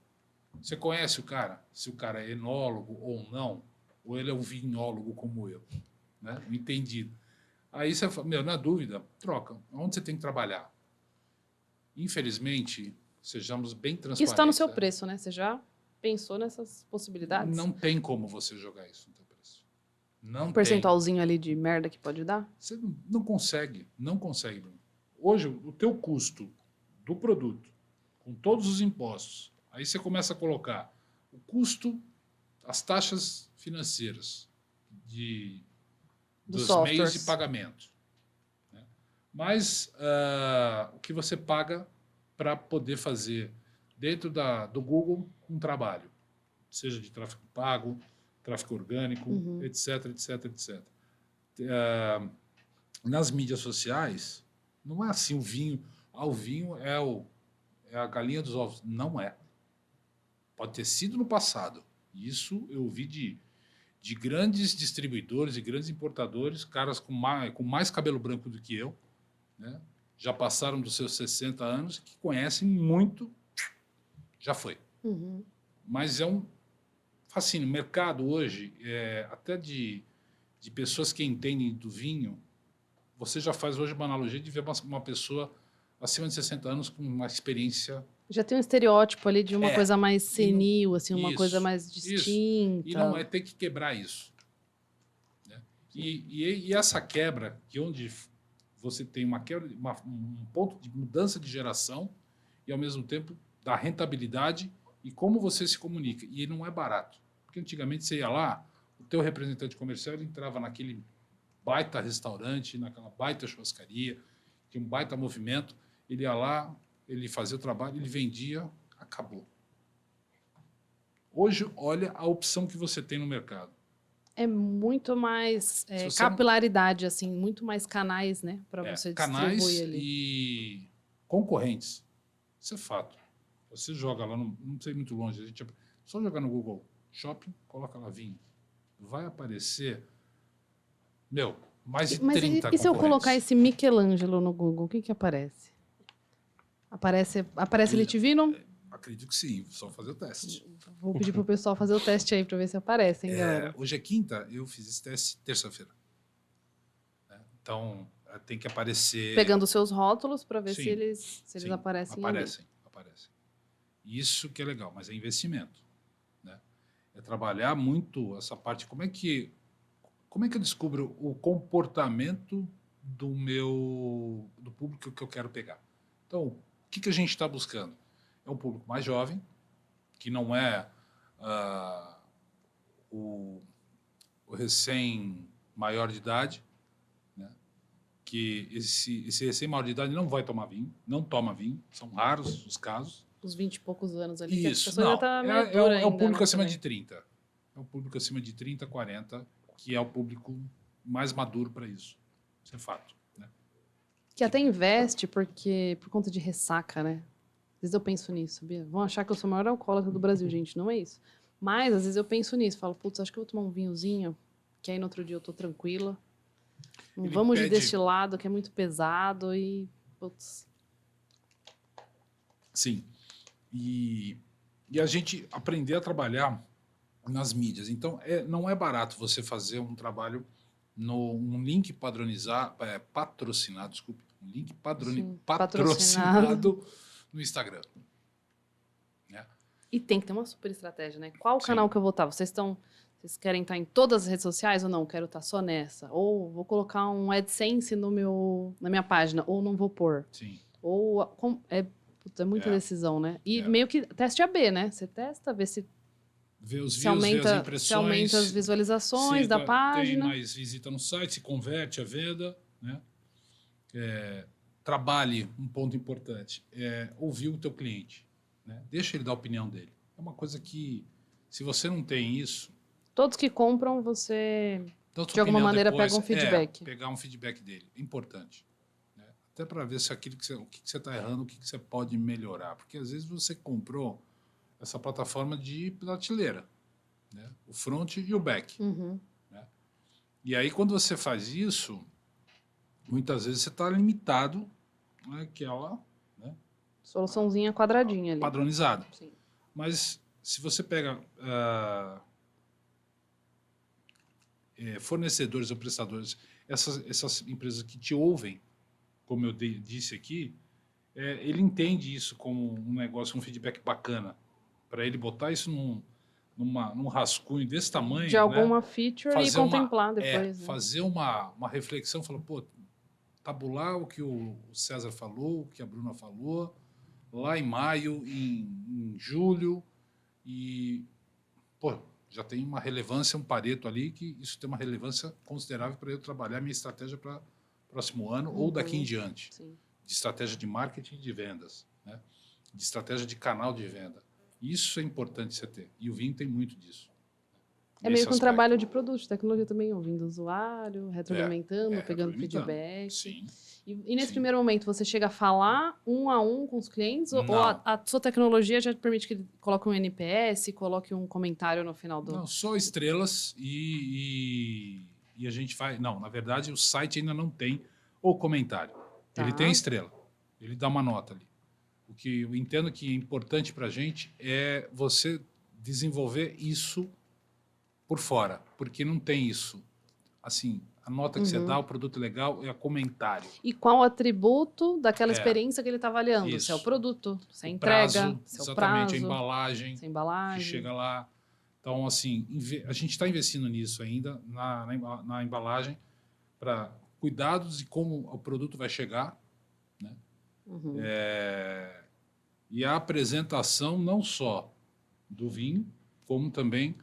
Você conhece o cara? Se o cara é enólogo ou não, ou ele é um vinhólogo como eu, né? Um entendido. Aí você fala, na dúvida, troca. Onde você tem que trabalhar? Infelizmente, sejamos bem transparentes. Isso está no seu preço, né? Você já pensou nessas possibilidades? Não tem como você jogar isso no seu preço. Não um percentualzinho ali de merda que pode dar? Você não consegue. Bruno. Hoje, o teu custo do produto, com todos os impostos, aí você começa a colocar o custo, as taxas financeiras dos meios de pagamento, né? Mas o que você paga para poder fazer dentro do Google um trabalho, seja de tráfego pago, tráfego orgânico, etc. Nas mídias sociais, não é assim o vinho é a galinha dos ovos. Não é. Pode ter sido no passado. Isso eu ouvi de grandes distribuidores e grandes importadores, caras com mais cabelo branco do que eu, né? já passaram dos seus 60 anos, que conhecem muito, já foi. Uhum. Mas é um fascínio. O mercado hoje, até de pessoas que entendem do vinho, você já faz hoje uma analogia de ver uma pessoa acima de 60 anos com uma experiência. Já tem um estereótipo ali de uma coisa mais E não- senil, assim, uma isso, coisa mais isso. distinta. E não é ter que quebrar isso. Né? E essa quebra, que onde você tem uma quebra, um ponto de mudança de geração e, ao mesmo tempo, da rentabilidade e como você se comunica. E não é barato. Porque antigamente você ia lá, o teu representante comercial ele entrava naquele baita restaurante, naquela baita churrascaria, tinha um baita movimento, ele ia lá, ele fazia o trabalho, ele vendia, acabou. Hoje, olha a opção que você tem no mercado. É muito mais Se você capilaridade, assim, muito mais canais, né? Para você canais distribuir ali. e concorrentes. Isso é fato. Você joga lá, não sei muito longe, a gente só jogar no Google Shopping, coloca lá vinho. Vai aparecer, mais de Mas 30 e se eu colocar concorrentes. esse Michelangelo no Google, o que que aparece? Aparece Litvino? Acredito que sim, só fazer o teste. Vou pedir pro pessoal fazer o teste aí para ver se aparece, hein, galera? Hoje é quinta, eu fiz esse teste terça-feira. Né? Então, tem que aparecer... Pegando os seus rótulos para ver Sim, se eles sim, aparecem. Aparecem. Isso que é legal, mas é investimento. Né? É trabalhar muito essa parte. Como é que eu descubro o comportamento do público que eu quero pegar? Então, o que a gente está buscando? É um público mais jovem, que não é o recém-maior de idade, né? Que esse recém-maior de idade não vai tomar vinho, não toma vinho, são raros os casos. Os 20 e poucos anos ali. Que a Isso, pessoa não, ainda tá meio é dura o ainda, público né, acima também. de 30. É o público acima de 30, 40, que é o público mais maduro para isso. Isso é fato. Né? Que até investe por conta de ressaca, né? Às vezes eu penso nisso, sabia? Vão achar que eu sou o maior alcoólatra do Brasil, gente. Não é isso. Mas, às vezes, eu penso nisso. Falo, putz, acho que eu vou tomar um vinhozinho, que aí no outro dia eu tô tranquila. Não Ele vamos de pede- destilado, que é muito pesado e... Putz. Sim. E a gente aprender a trabalhar nas mídias. Então, não é barato você fazer um trabalho um link patrocinado, desculpe, um link Sim, patrocinado no Instagram. Né? E tem que ter uma super estratégia, né? Qual o Sim. canal que eu vou estar? Vocês querem estar em todas as redes sociais ou não? Quero estar só nessa. Ou vou colocar um AdSense na minha página, ou não vou pôr. Sim. Ou é muita decisão, né? E meio que teste AB, né? Você testa, vê se Ver os se views, ver as aumenta, impressões. se aumenta as visualizações se da tem página. mais visita no site, se converte a venda. Né? Trabalhe, um ponto importante, ouvir o teu cliente. Né? Deixa ele dar a opinião dele. É uma coisa que, se você não tem isso... Todos que compram, você, Então, de alguma maneira, depois, pega um feedback. Pegar um feedback dele. Importante. Né? Até para ver se o que você está errando, o que você pode melhorar. Porque, às vezes, você comprou essa plataforma de prateleira. Né? O front e o back. Uhum. Né? E aí, quando você faz isso, muitas vezes você está limitado àquela... Né? Soluçãozinha quadradinha ali. Padronizada. Sim. Mas, se você pega... fornecedores ou prestadores, essas empresas que te ouvem, como eu disse aqui, ele entende isso como um negócio, um feedback bacana, para ele botar isso num rascunho desse tamanho, De alguma né? feature e contemplar depois. Né? Fazer uma reflexão, falar, pô, tabular o que o César falou, o que a Bruna falou, lá em maio, em julho, e, pô, já tem uma relevância, um Pareto ali, que isso tem uma relevância considerável para eu trabalhar minha estratégia para o próximo ano ou daqui em diante. Sim. De estratégia de marketing e de vendas, né? De estratégia de canal de venda. Isso é importante você ter. E o vinho tem muito disso. É meio que um trabalho de produto, de tecnologia também, ouvindo o usuário, retroalimentando, pegando feedback. Sim. E nesse primeiro momento, você chega a falar um a um com os clientes? Ou a sua tecnologia já permite que ele coloque um NPS, coloque um comentário no final do... Não, só estrelas e a gente faz... Não, na verdade, o site ainda não tem o comentário. Tá. Ele tem a estrela. Ele dá uma nota ali. O que eu entendo que é importante para a gente é você desenvolver isso por fora, porque não tem isso. Assim, a nota que você dá, o produto legal, é comentário. E qual o atributo daquela É. experiência que ele está avaliando? Isso. Se é o produto, se é a O entrega, prazo, se é o exatamente, prazo, a embalagem se é a que embalagem. chega lá. Então, assim, a gente está investindo nisso ainda, na embalagem, para cuidados de como o produto vai chegar, né? Uhum. E a apresentação não só do vinho, como também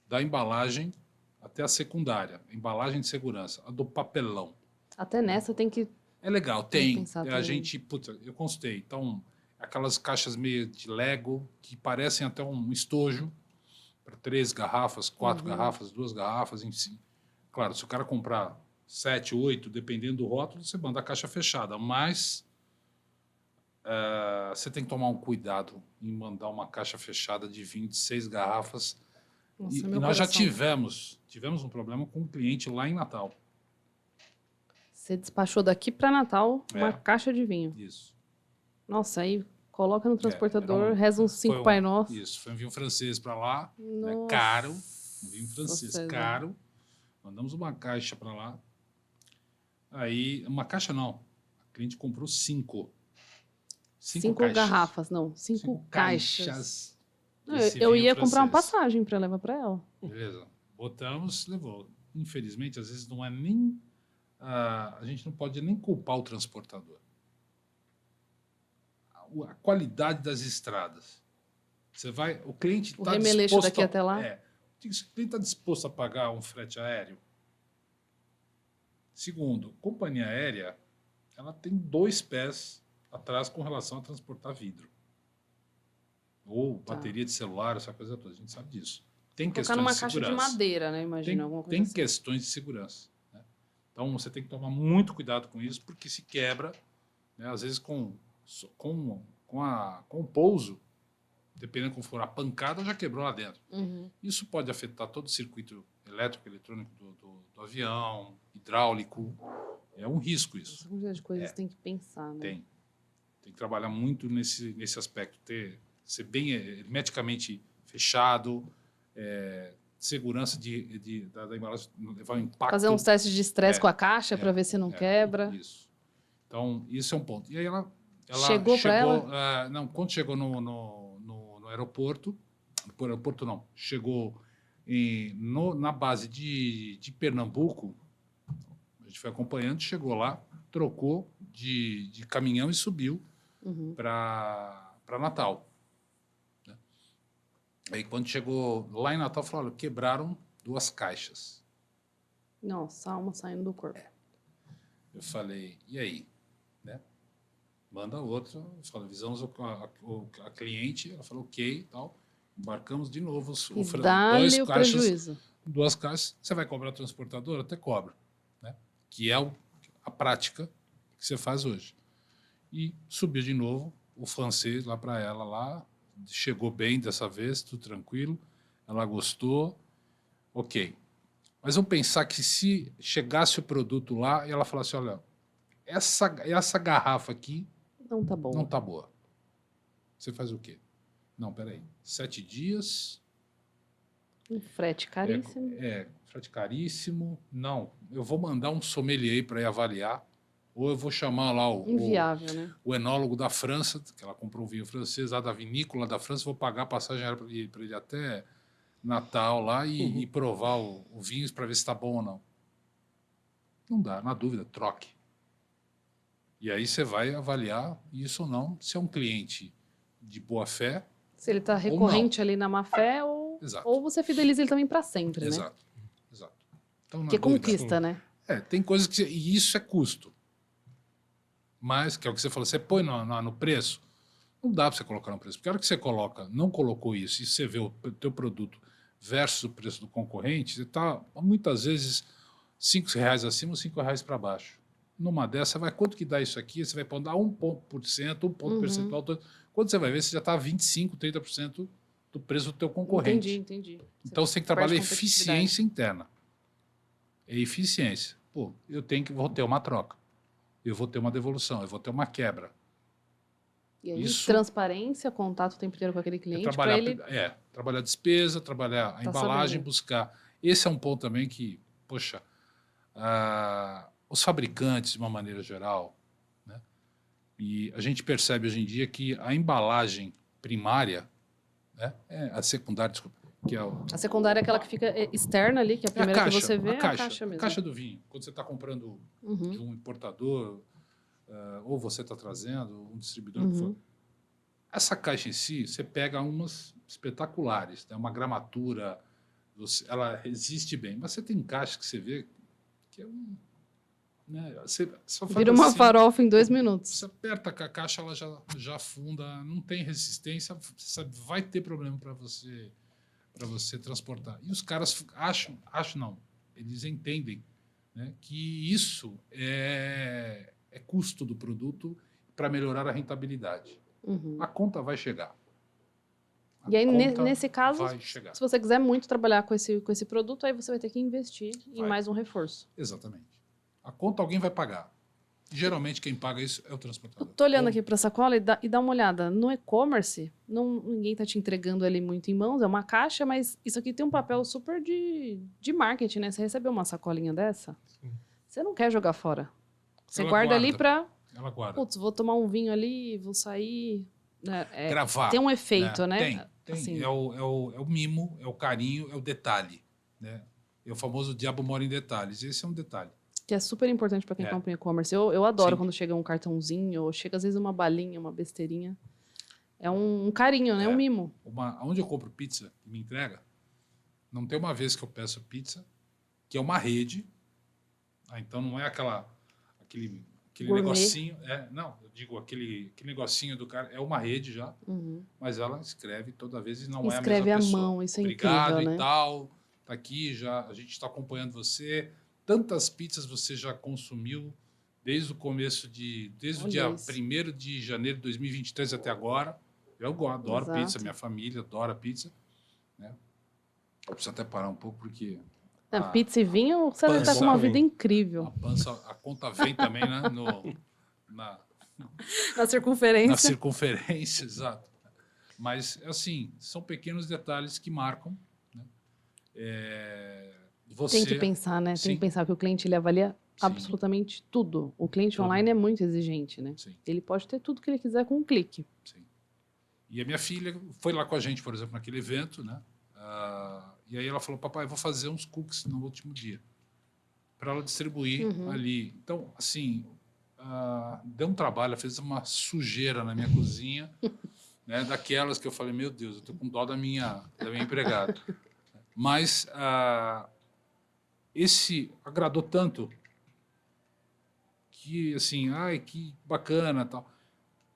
da embalagem até a secundária, a embalagem de segurança, a do papelão. Até nessa tem que... É legal, Tem que tem. pensar A também. gente, puta, eu consultei. Então, aquelas caixas meio de Lego, que parecem até um estojo, para 3 garrafas, 4 garrafas, 2 garrafas, enfim. Claro, se o cara comprar 7, 8, dependendo do rótulo, você manda a caixa fechada, mas você tem que tomar um cuidado em mandar uma caixa fechada de 26 garrafas. Nossa, E meu nós já coração. tivemos um problema com um cliente lá em Natal. Você despachou daqui para Natal uma É. caixa de vinho. Isso. Nossa, aí coloca no transportador, era reza uns 5 Pai Nosso. Isso, foi um vinho francês para lá, né, Nossa. caro, um vinho francês César. caro. Mandamos uma caixa para lá. Aí, uma caixa não, a cliente comprou 5. 5 caixas. garrafas, não. 5 5 caixas. Não, desse eu vinho ia comprar uma francês. passagem para levar para ela. Beleza. Botamos, levou. Infelizmente, às vezes não é nem... a gente não pode nem culpar o transportador. A qualidade das estradas. Você vai... O cliente O está remeleixo disposto daqui até lá? o cliente está disposto a pagar um frete aéreo. Segundo, companhia aérea, ela tem 2 pés atrás com relação a transportar vidro. Ou bateria de celular, essa coisa toda. A gente sabe disso. Tem Colocar questões numa de caixa de segurança. madeira, né? Imagina, alguma coisa Tem assim. questões de segurança. Né? Então, você tem que tomar muito cuidado com isso, porque se quebra, né? Às vezes com o pouso, dependendo como for a pancada, já quebrou lá dentro. Uhum. Isso pode afetar todo o circuito elétrico, eletrônico do avião, hidráulico. É um risco isso. Essa quantidade de coisas tem que pensar, né? Tem que trabalhar muito nesse aspecto. Ser bem hermeticamente fechado, segurança da embalagem, levar um impacto. Fazer uns testes de estresse com a caixa para ver se não quebra. Isso. Então, isso é um ponto. E aí ela Chegou para ela? Não, quando chegou no aeroporto, no aeroporto não, chegou na base de Pernambuco, a gente foi acompanhando, chegou lá, trocou de caminhão e subiu para Natal. Né? Aí, quando chegou lá em Natal, falou: olha, quebraram 2 caixas. Nossa, a alma saindo do corpo. Eu falei: e aí? Né? Manda outra. Avisamos a cliente, ela falou: ok, tal. Embarcamos de novo E dá-lhe o prejuízo. 2 caixas. Você vai cobrar transportador? Até cobra. Né? Que é a prática que você faz hoje. E subiu de novo o francês lá para ela lá, chegou bem dessa vez, tudo tranquilo, ela gostou, ok. Mas vamos pensar que se chegasse o produto lá e ela falasse: olha, essa garrafa aqui não tá boa. não tá boa. Você faz o quê? Não, peraí, 7 dias... Um frete caríssimo. Frete caríssimo. Não, eu vou mandar um sommelier para ir avaliar, ou eu vou chamar lá Inviável, né? o enólogo da França, que ela comprou um vinho francês lá da vinícola da França, vou pagar a passagem para ele até Natal lá e provar o vinho para ver se está bom ou não. Não dá, na dúvida, troque. E aí você vai avaliar isso ou não, se é um cliente de boa fé. Se ele está recorrente ali na má fé, ou você fideliza ele também para sempre, Exato. né? Exato. Então, Que conquista, né? Tem coisas que... E isso é custo. Mas, que é o que você falou, você põe no preço, não dá para você colocar no preço. Porque a hora que você não colocou isso, e você vê o teu produto versus o preço do concorrente, você está, muitas vezes, R$5 acima ou R$5 para baixo. Numa dessa, quanto que dá isso aqui? Você vai dar 1%, 1 ponto percentual. Quando você vai ver, você já está 25%, 30% do preço do teu concorrente. Entendi. Então, você tem que trabalhar eficiência interna. É eficiência. Pô, vou ter uma troca. eu vou ter uma devolução, eu vou ter uma quebra. E aí, Isso- transparência, contato o tempo inteiro com aquele É cliente trabalhar, para ele... trabalhar a despesa, trabalhar a Tá embalagem, sabendo. buscar. Esse é um ponto também que, poxa, os fabricantes, de uma maneira geral, né, e a gente percebe hoje em dia que a embalagem primária, né, a secundária, desculpa, que é A secundária é aquela que fica externa ali, que é a primeira que você vê, é a caixa mesmo. a caixa do vinho. Quando você está comprando de Uhum. um importador, ou você está trazendo, um distribuidor, que Uhum. for. Essa caixa em si, você pega umas espetaculares, né? Uma gramatura, ela resiste bem. Mas você tem caixas que você vê que é um... Né? Você só faz Vira uma assim, farofa em 2 minutos. você aperta com a caixa, ela já afunda, não tem resistência, você sabe, vai ter problema para você transportar. E os caras acham não, eles entendem, né, que isso é custo do produto para melhorar a rentabilidade. Uhum. A conta vai chegar. A E aí, conta nesse caso, vai chegar. se você quiser muito trabalhar com esse produto, aí você vai ter que investir em Vai. mais um reforço. Exatamente. A conta alguém vai pagar. Geralmente quem paga isso é o Eu transportador. tô olhando aqui para a sacola e dá uma olhada. No e-commerce, ninguém tá te entregando ele muito em mãos, é uma caixa, mas isso aqui tem um papel super de marketing, né? Você recebeu uma sacolinha dessa, Sim. você não quer jogar fora. Você Ela guarda ali guarda. para, Ela guarda. putz, vou tomar um vinho ali, vou sair. Né? Gravar. Tem um efeito, né? Tem. Assim. É o mimo, é o carinho, é o detalhe. Né? É o famoso diabo mora em detalhes. Esse é um detalhe. Que é super importante para quem É. compra em e-commerce. Eu adoro Sim. quando chega um cartãozinho, ou chega às vezes uma balinha, uma besteirinha. É um carinho, né? É. Um mimo. Onde eu compro pizza e me entrega, não tem uma vez que eu peço pizza, que é uma rede. Então não é aquele Gourmet. negocinho. Não, eu digo aquele negocinho do cara. É uma rede já, Uhum. mas ela escreve toda vez e não Escreve é a à mesma pessoa. mão, isso é Obrigado incrível, né? e tal. Tá aqui, já, a gente está acompanhando você. Tantas pizzas você já consumiu desde o começo desde o Olha dia isso. 1º de janeiro de 2023 até agora. Eu adoro Exato. pizza, minha família adora pizza. Né? Eu preciso até parar um pouco, porque Pizza e vinho, você deve estar com pança- uma vida incrível. a conta vem também, né? Na Na circunferência. circunferência, exato. Mas, assim, são pequenos detalhes que marcam. Né? Você, Tem que pensar, né? Tem Sim. que pensar que o cliente ele avalia Sim. absolutamente tudo. O cliente Tudo. online é muito exigente, né? Sim, Ele pode ter tudo que ele quiser com um clique. sim. E a minha filha foi lá com a gente, por exemplo, naquele evento, né? E aí ela falou, papai, eu vou fazer uns cookies no último dia, para ela distribuir ali. Então, assim, deu um trabalho, ela fez uma sujeira na minha cozinha, né? Daquelas que eu falei, meu Deus, eu tô com dó da minha empregada. Mas esse agradou tanto que, assim, ai, que bacana, tal.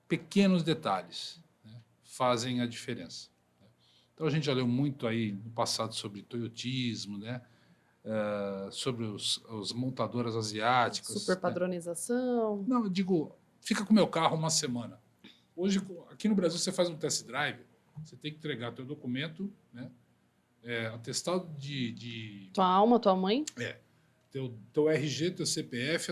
Pequenos detalhes, né, fazem a diferença. Então a gente já leu muito aí no passado sobre toyotismo, né, sobre as montadoras asiáticas. Super né. padronização. Não, eu digo, fica com o meu carro uma semana. Hoje, aqui no Brasil, você faz um test drive, você tem que entregar teu documento, né, atestado de Tua alma, tua mãe. teu RG, teu CPF,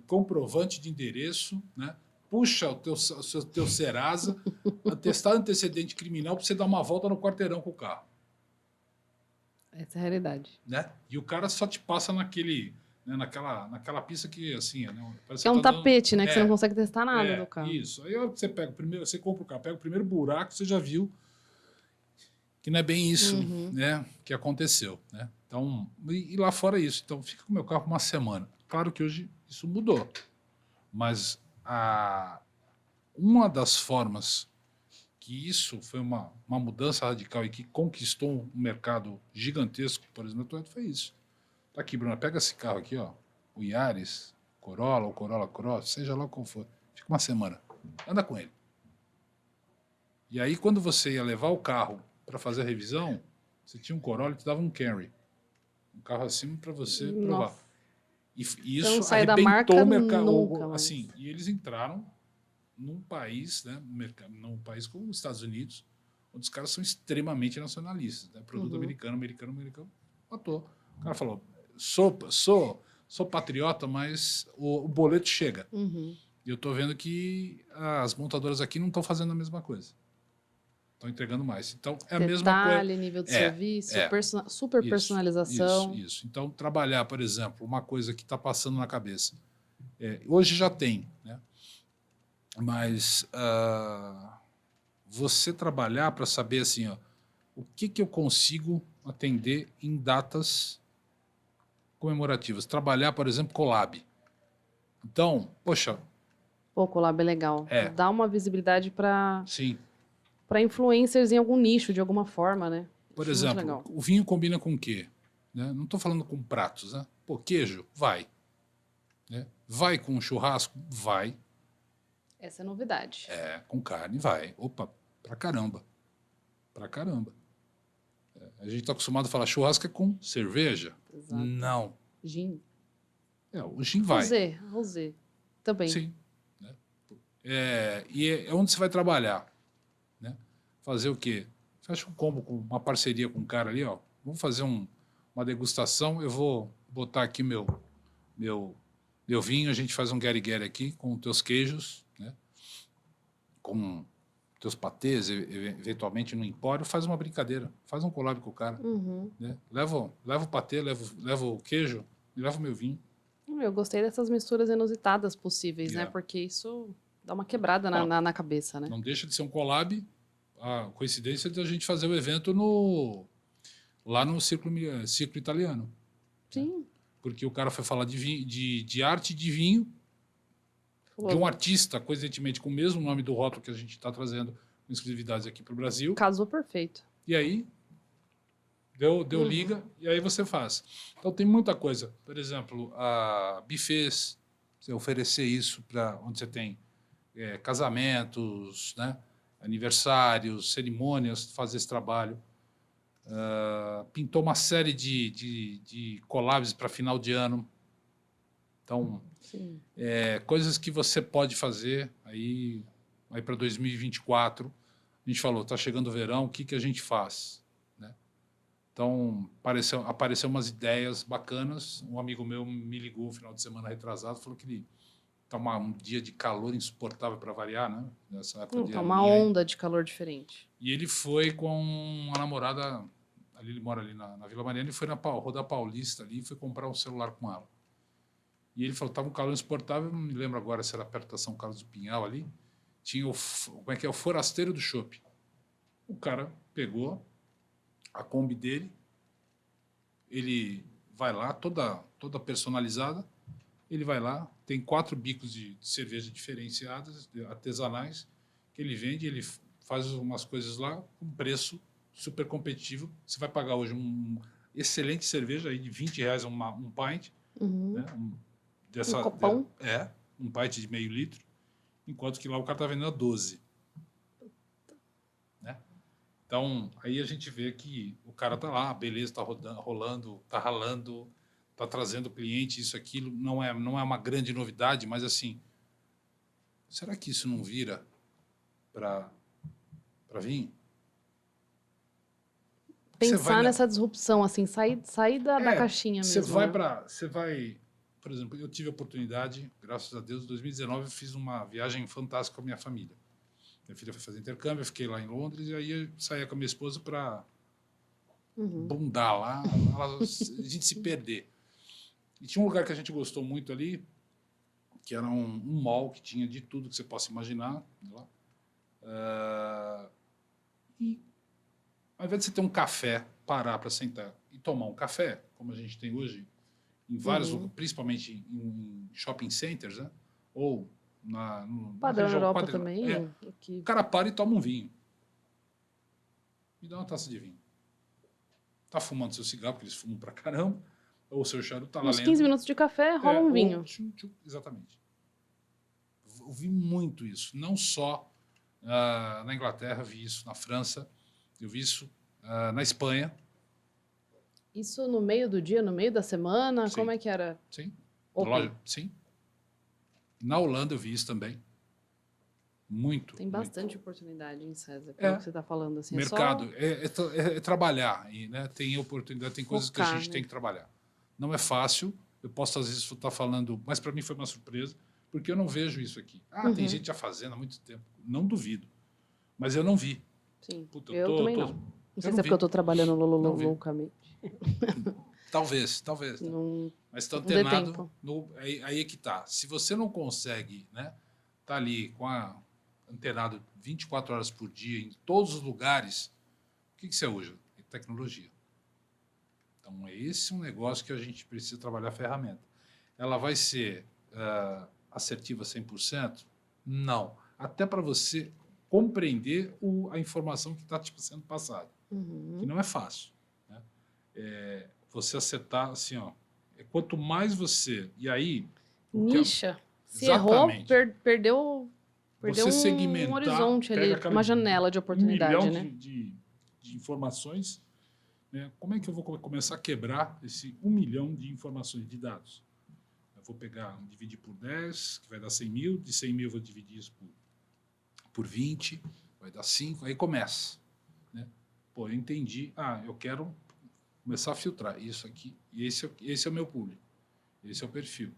comprovante de endereço, né? Puxa o teu Serasa, atestado antecedente criminal para você dar uma volta no quarteirão com o carro. Essa é a realidade. Né? E o cara só te passa naquela pista que, assim, né? Parece Que é um você tá tapete, né? Que você não É, consegue testar nada do carro. Isso. Aí você pega você compra o carro, pega o primeiro buraco, você já viu que não é bem isso, né, que aconteceu, né? Então, e lá fora é isso. Então, fica com o meu carro uma semana. Claro que hoje isso mudou, mas uma das formas que isso foi uma mudança radical e que conquistou um mercado gigantesco, por exemplo, na Toyota, foi isso. Tá aqui, Bruna, pega esse carro aqui, ó, o Yaris, Corolla ou Corolla Cross, seja lá qual for, fica uma semana, anda com ele. E aí, quando você ia levar o carro para fazer a revisão, você tinha um Corolla e te dava um Camry. Um carro acima para você provar. Nossa. E Então, isso sai da arrebentou marca o mercado. nunca mais. Assim, e eles entraram num país, né, num país como os Estados Unidos, onde os caras são extremamente nacionalistas. Né? Produto americano. Matou. O cara falou, sou sou patriota, mas o boleto chega. Uhum. E eu estou vendo que as montadoras aqui não estão fazendo a mesma coisa. Estão entregando mais. Então, é a mesma coisa. Detalhe, nível de serviço, super Isso, personalização. Isso. Então, trabalhar, por exemplo, uma coisa que está passando na cabeça. Hoje já tem, né? Mas você trabalhar para saber assim, ó, o que eu consigo atender em datas comemorativas. Trabalhar, por exemplo, collab. Então, poxa... Pô, o collab é legal. Dá uma visibilidade para Sim. influencers em algum nicho, de alguma forma, né? Por exemplo, o vinho combina com o quê? Né? Não estou falando com pratos, né? Pô, queijo? Vai. Né? Vai com churrasco? Vai. Essa é a novidade. Com carne? Vai. Opa, pra caramba. Pra caramba. A gente está acostumado a falar churrasco é com cerveja. Exato. Não. Gin. O gin vai. Rosé. Também. Sim. Né? E é onde você vai trabalhar. Né? Fazer o quê? Fecha um combo com uma parceria com um cara ali, ó. Vamos fazer uma degustação. Eu vou botar aqui meu vinho, a gente faz um guerre-guerre aqui com teus queijos, né? Com teus patês, eventualmente no empório, faz uma brincadeira, faz um collab com o cara. Uhum. Né? Leva o patê, leva o queijo e leva o meu vinho. Eu gostei dessas misturas inusitadas possíveis, né? Porque isso dá uma quebrada na cabeça, né? Não deixa de ser um collab. A coincidência de a gente fazer o evento lá no Círculo Italiano. Sim. Né? Porque o cara foi falar de arte de vinho, de um artista, coincidentemente, com o mesmo nome do rótulo que a gente está trazendo com exclusividades aqui para o Brasil. Casou perfeito. E aí, deu liga, e aí você faz. Então, tem muita coisa. Por exemplo, buffets, você oferecer isso para onde você tem casamentos, né? Aniversários, cerimônias, fazer esse trabalho. Pintou uma série de collabs para final de ano. Então, coisas que você pode fazer aí para 2024. A gente falou, está chegando o verão, o que a gente faz? Né? Então, apareceu umas ideias bacanas. Um amigo meu me ligou no final de semana retrasado, falou que ele está um dia de calor insuportável para variar, né? Nessa época Tá uma onda de calor diferente. E ele foi com uma namorada, ali ele mora ali na Vila Mariana, e foi na Roda Paulista ali e foi comprar um celular com ela. E ele falou, estava um calor insuportável, não me lembro agora se era perto da São Carlos do Pinhal ali, tinha o Forasteiro do Chopp. O cara pegou a Kombi dele, ele vai lá, toda personalizada, ele vai lá, tem 4 bicos de cerveja diferenciadas, artesanais, que ele vende, ele faz umas coisas lá com preço super competitivo. Você vai pagar hoje uma excelente cerveja aí de R$20 um pint, né? Um copão. Um pint de meio litro, enquanto que lá o cara está vendendo a 12. Né? Então, aí a gente vê que o cara está lá, beleza, está rolando, está ralando, está trazendo cliente, isso, aquilo. Não é uma grande novidade, mas assim, será que isso não vira para vinho? Pensar nessa disrupção, assim, sair da caixinha mesmo. Você vai, por exemplo, eu tive a oportunidade, graças a Deus, em 2019 eu fiz uma viagem fantástica com a minha família. Minha filha foi fazer intercâmbio, eu fiquei lá em Londres, e aí eu saía com a minha esposa para bundar lá, a gente se perder. E tinha um lugar que a gente gostou muito ali, que era um mall que tinha de tudo que você possa imaginar. Lá. E ao invés de você ter um café, parar para sentar e tomar um café, como a gente tem hoje, em vários lugares, principalmente em shopping centers, né? Ou Padrão Europa também. O cara para e toma um vinho. Me dá uma taça de vinho. Tá fumando seu cigarro, porque eles fumam pra caramba, ou seu charuto tá lá lendo. Uns 15 minutos de café, rola um vinho. Exatamente. Eu vi muito isso. Não só na Inglaterra, vi isso na França, eu vi isso na Espanha. Isso no meio do dia, no meio da semana? Sim. Como é que era? Sim. Loja, sim. Na Holanda eu vi isso também. Muito. Tem bastante oportunidade em César, pelo que você está falando. Assim, mercado. É trabalhar. E, né, tem oportunidade, tem coisas que a gente tem que trabalhar. Não é fácil, Eu posso, às vezes, estar falando, mas para mim foi uma surpresa, porque eu não vejo isso aqui. Tem gente já fazendo há muito tempo. Não duvido. Mas eu não vi. Sim, Puta, eu também não. Não sei se é vi. porque eu estou trabalhando Não vi. loucamente. Talvez. Não, Mas está não dê antenado. tempo. Aí é que tá. Se você não consegue, né, tá ali antenado 24 horas por dia em todos os lugares, o que você usa? Tecnologia. Então, esse é um negócio que a gente precisa trabalhar a ferramenta. Ela vai ser assertiva 100%? Não. Até para você compreender a informação que está sendo passada. Que não é fácil. Né? Você acertar assim, ó. Quanto mais você... E aí... Nicha. Se errou, perdeu você segmentar, um horizonte ali, uma janela de oportunidade, 1 milhão né? de informações. Né? Como é que eu vou começar a quebrar esse 1 milhão de informações, de dados? Eu vou dividir por 10, que vai dar 100 mil. De 100 mil eu vou dividir isso por 20, vai dar 5. Aí começa. Né? Pô, eu entendi. Eu quero começar a filtrar isso aqui. E esse é o meu público. Esse é o perfil.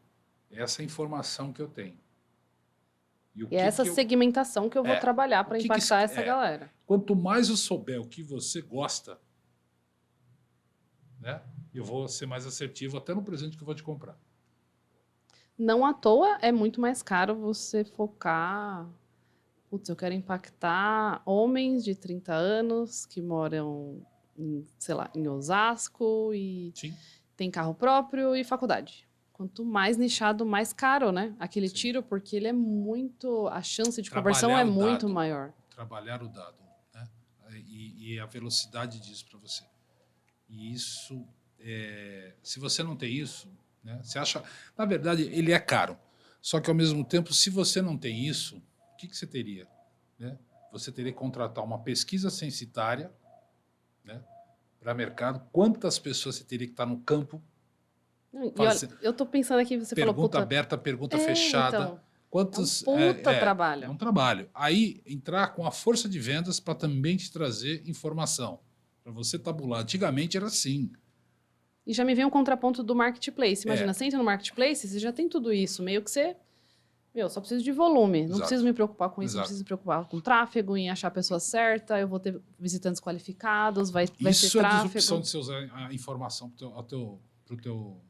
Essa é a informação que eu tenho. E é essa segmentação que eu vou trabalhar para impactar essa galera. Quanto mais eu souber o que você gosta, né, eu vou ser mais assertivo até no presente que eu vou te comprar. Não à toa é muito mais caro você focar... Putz, eu quero impactar homens de 30 anos que moram, em Osasco e tem carro próprio e faculdade. Quanto mais nichado, mais caro, né? Aquele tiro, porque ele é muito... A chance de conversão é muito maior. Trabalhar o dado, né? E a velocidade disso para você. E isso, se você não tem isso, né? Você acha... Na verdade, ele é caro. Só que, ao mesmo tempo, se você não tem isso, o que você teria? Né? Você teria que contratar uma pesquisa censitária, né, para mercado. Quantas pessoas você teria que estar no campo? E olha, eu estou pensando aqui, você falou... Pergunta aberta, pergunta fechada. Então, Quantos, é um puta trabalho. É um trabalho. Aí, entrar com a força de vendas para também te trazer informação. Para você tabular. Antigamente era assim. E já me vem um contraponto do marketplace. Imagina, você entra no marketplace, você já tem tudo isso. Meio que você... Eu só preciso de volume. Não preciso me preocupar com isso. Não preciso me preocupar com tráfego, em achar a pessoa certa. Eu vou ter visitantes qualificados, vai ter tráfego. Isso é a disrupção de você usar a informação para o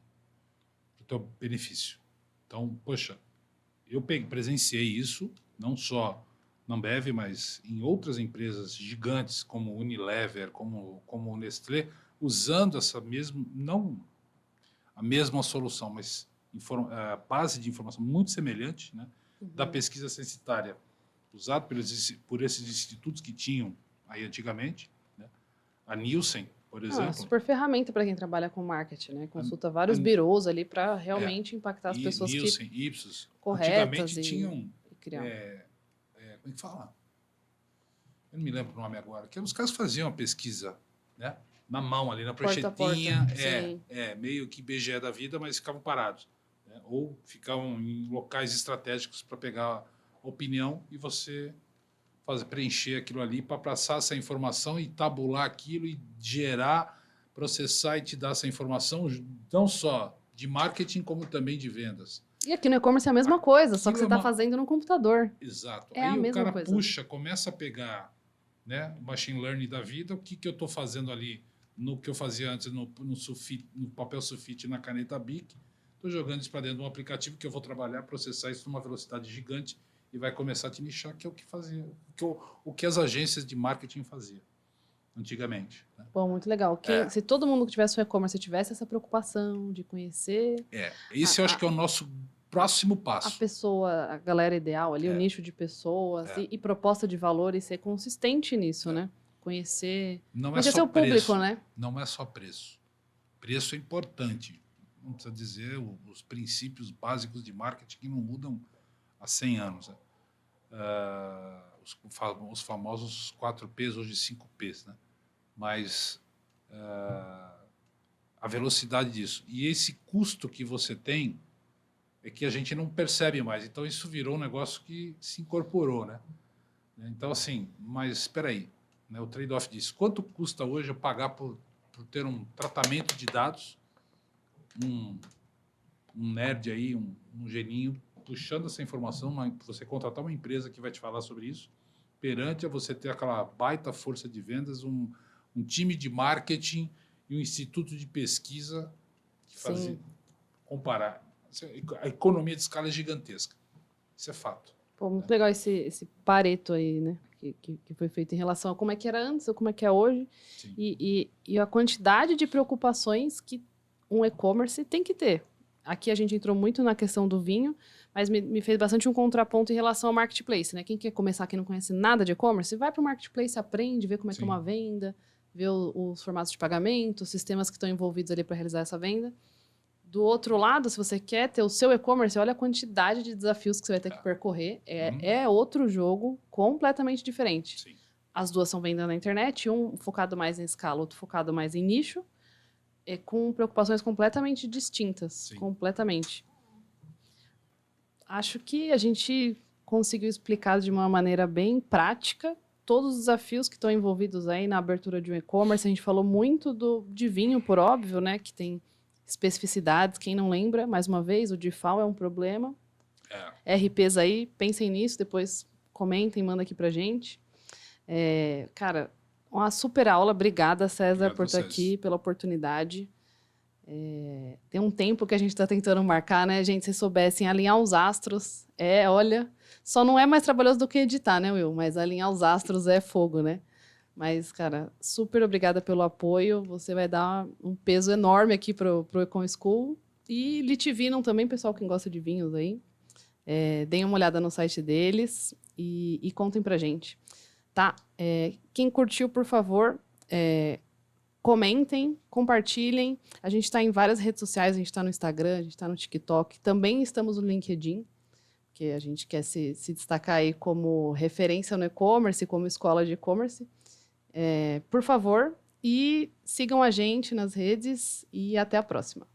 teu benefício. Então, poxa, eu presenciei isso, não só na Ambev, mas em outras empresas gigantes, como Unilever, como Nestlé, usando essa mesma, não a mesma solução, mas a base de informação muito semelhante, né, da pesquisa censitária, usada por esses institutos que tinham aí antigamente, né, a Nielsen, por exemplo. Super ferramenta para quem trabalha com marketing, né? Consulta vários birôs ali para realmente impactar as pessoas Nielsen, Ipsos, corretas antigamente tinham e criar. Como é que fala? Eu não me lembro o nome agora. Que os caras faziam a pesquisa, né, na mão ali, na pranchetinha, meio que IBGE da vida, mas ficavam parados, né? Ou ficavam em locais estratégicos para pegar opinião e você preencher aquilo ali para passar essa informação e tabular aquilo e gerar, processar e te dar essa informação, não só de marketing, como também de vendas. E aqui no e-commerce é a mesma coisa, só que você está fazendo no computador. Exato. É aí a o mesma cara coisa. começa a pegar, né, o machine learning da vida, o que eu estou fazendo ali no que eu fazia antes no papel sulfite e na caneta Bic, estou jogando isso para dentro de um aplicativo que eu vou trabalhar, processar isso numa velocidade gigante e vai começar a te nichar, que é o que fazia, o que as agências de marketing faziam antigamente. Né? Bom, muito legal. Se todo mundo que tivesse um e-commerce tivesse essa preocupação de conhecer... Esse eu acho que é o nosso próximo passo. A pessoa, a galera ideal ali, o nicho de pessoas e proposta de valor e ser consistente nisso, né? Conhecer... Não é só o público, preço, né? Não é só preço. Preço é importante. Não precisa dizer os princípios básicos de marketing que não mudam há 100 anos. Né? Os famosos 4Ps, hoje 5Ps. Né? Mas a velocidade disso. E esse custo que você tem é que a gente não percebe mais. Então, isso virou um negócio que se incorporou. Né? Então, assim, mas espera aí. Né? O trade-off disso. Quanto custa hoje eu pagar por ter um tratamento de dados, nerd aí, um geninho, puxando essa informação, você contratar uma empresa que vai te falar sobre isso, perante a você ter aquela baita força de vendas, um time de marketing e um instituto de pesquisa que fazem comparar. A economia de escala é gigantesca. Isso é fato. Pô, muito legal esse Pareto aí, né? Que foi feito em relação a como é que era antes ou como é que é hoje. E a quantidade de preocupações que um e-commerce tem que ter. Aqui a gente entrou muito na questão do vinho, mas me fez bastante um contraponto em relação ao marketplace, né? Quem quer começar, quem não conhece nada de e-commerce, vai para o marketplace, aprende, vê como é que é uma venda, vê os formatos de pagamento, os sistemas que estão envolvidos ali para realizar essa venda. Do outro lado, se você quer ter o seu e-commerce, olha a quantidade de desafios que você vai ter que percorrer. É outro jogo completamente diferente. Sim. As duas são venda na internet, um focado mais em escala, outro focado mais em nicho, com preocupações completamente distintas. Sim. Completamente. Acho que a gente conseguiu explicar de uma maneira bem prática todos os desafios que estão envolvidos aí na abertura de um e-commerce. A gente falou muito de vinho, por óbvio, né? Que tem especificidades, quem não lembra, mais uma vez, o DIFAL é um problema. RPs aí, pensem nisso, depois comentem, manda aqui pra gente. Cara, uma super aula, obrigada, César, por estar aqui, pela oportunidade. Tem um tempo que a gente está tentando marcar, né, gente? Se soubessem alinhar os astros, olha, só não é mais trabalhoso do que editar, né, Will? Mas alinhar os astros é fogo, né? Mas, cara, super obrigada pelo apoio. Você vai dar um peso enorme aqui pro Econ School. E Litvinum também, pessoal que gosta de vinhos aí. Deem uma olhada no site deles e contem pra gente. Tá? Quem curtiu, por favor, comentem, compartilhem. A gente está em várias redes sociais. A gente está no Instagram, a gente está no TikTok. Também estamos no LinkedIn, porque a gente quer se destacar aí como referência no e-commerce, como escola de e-commerce. Por favor, e sigam a gente nas redes e até a próxima.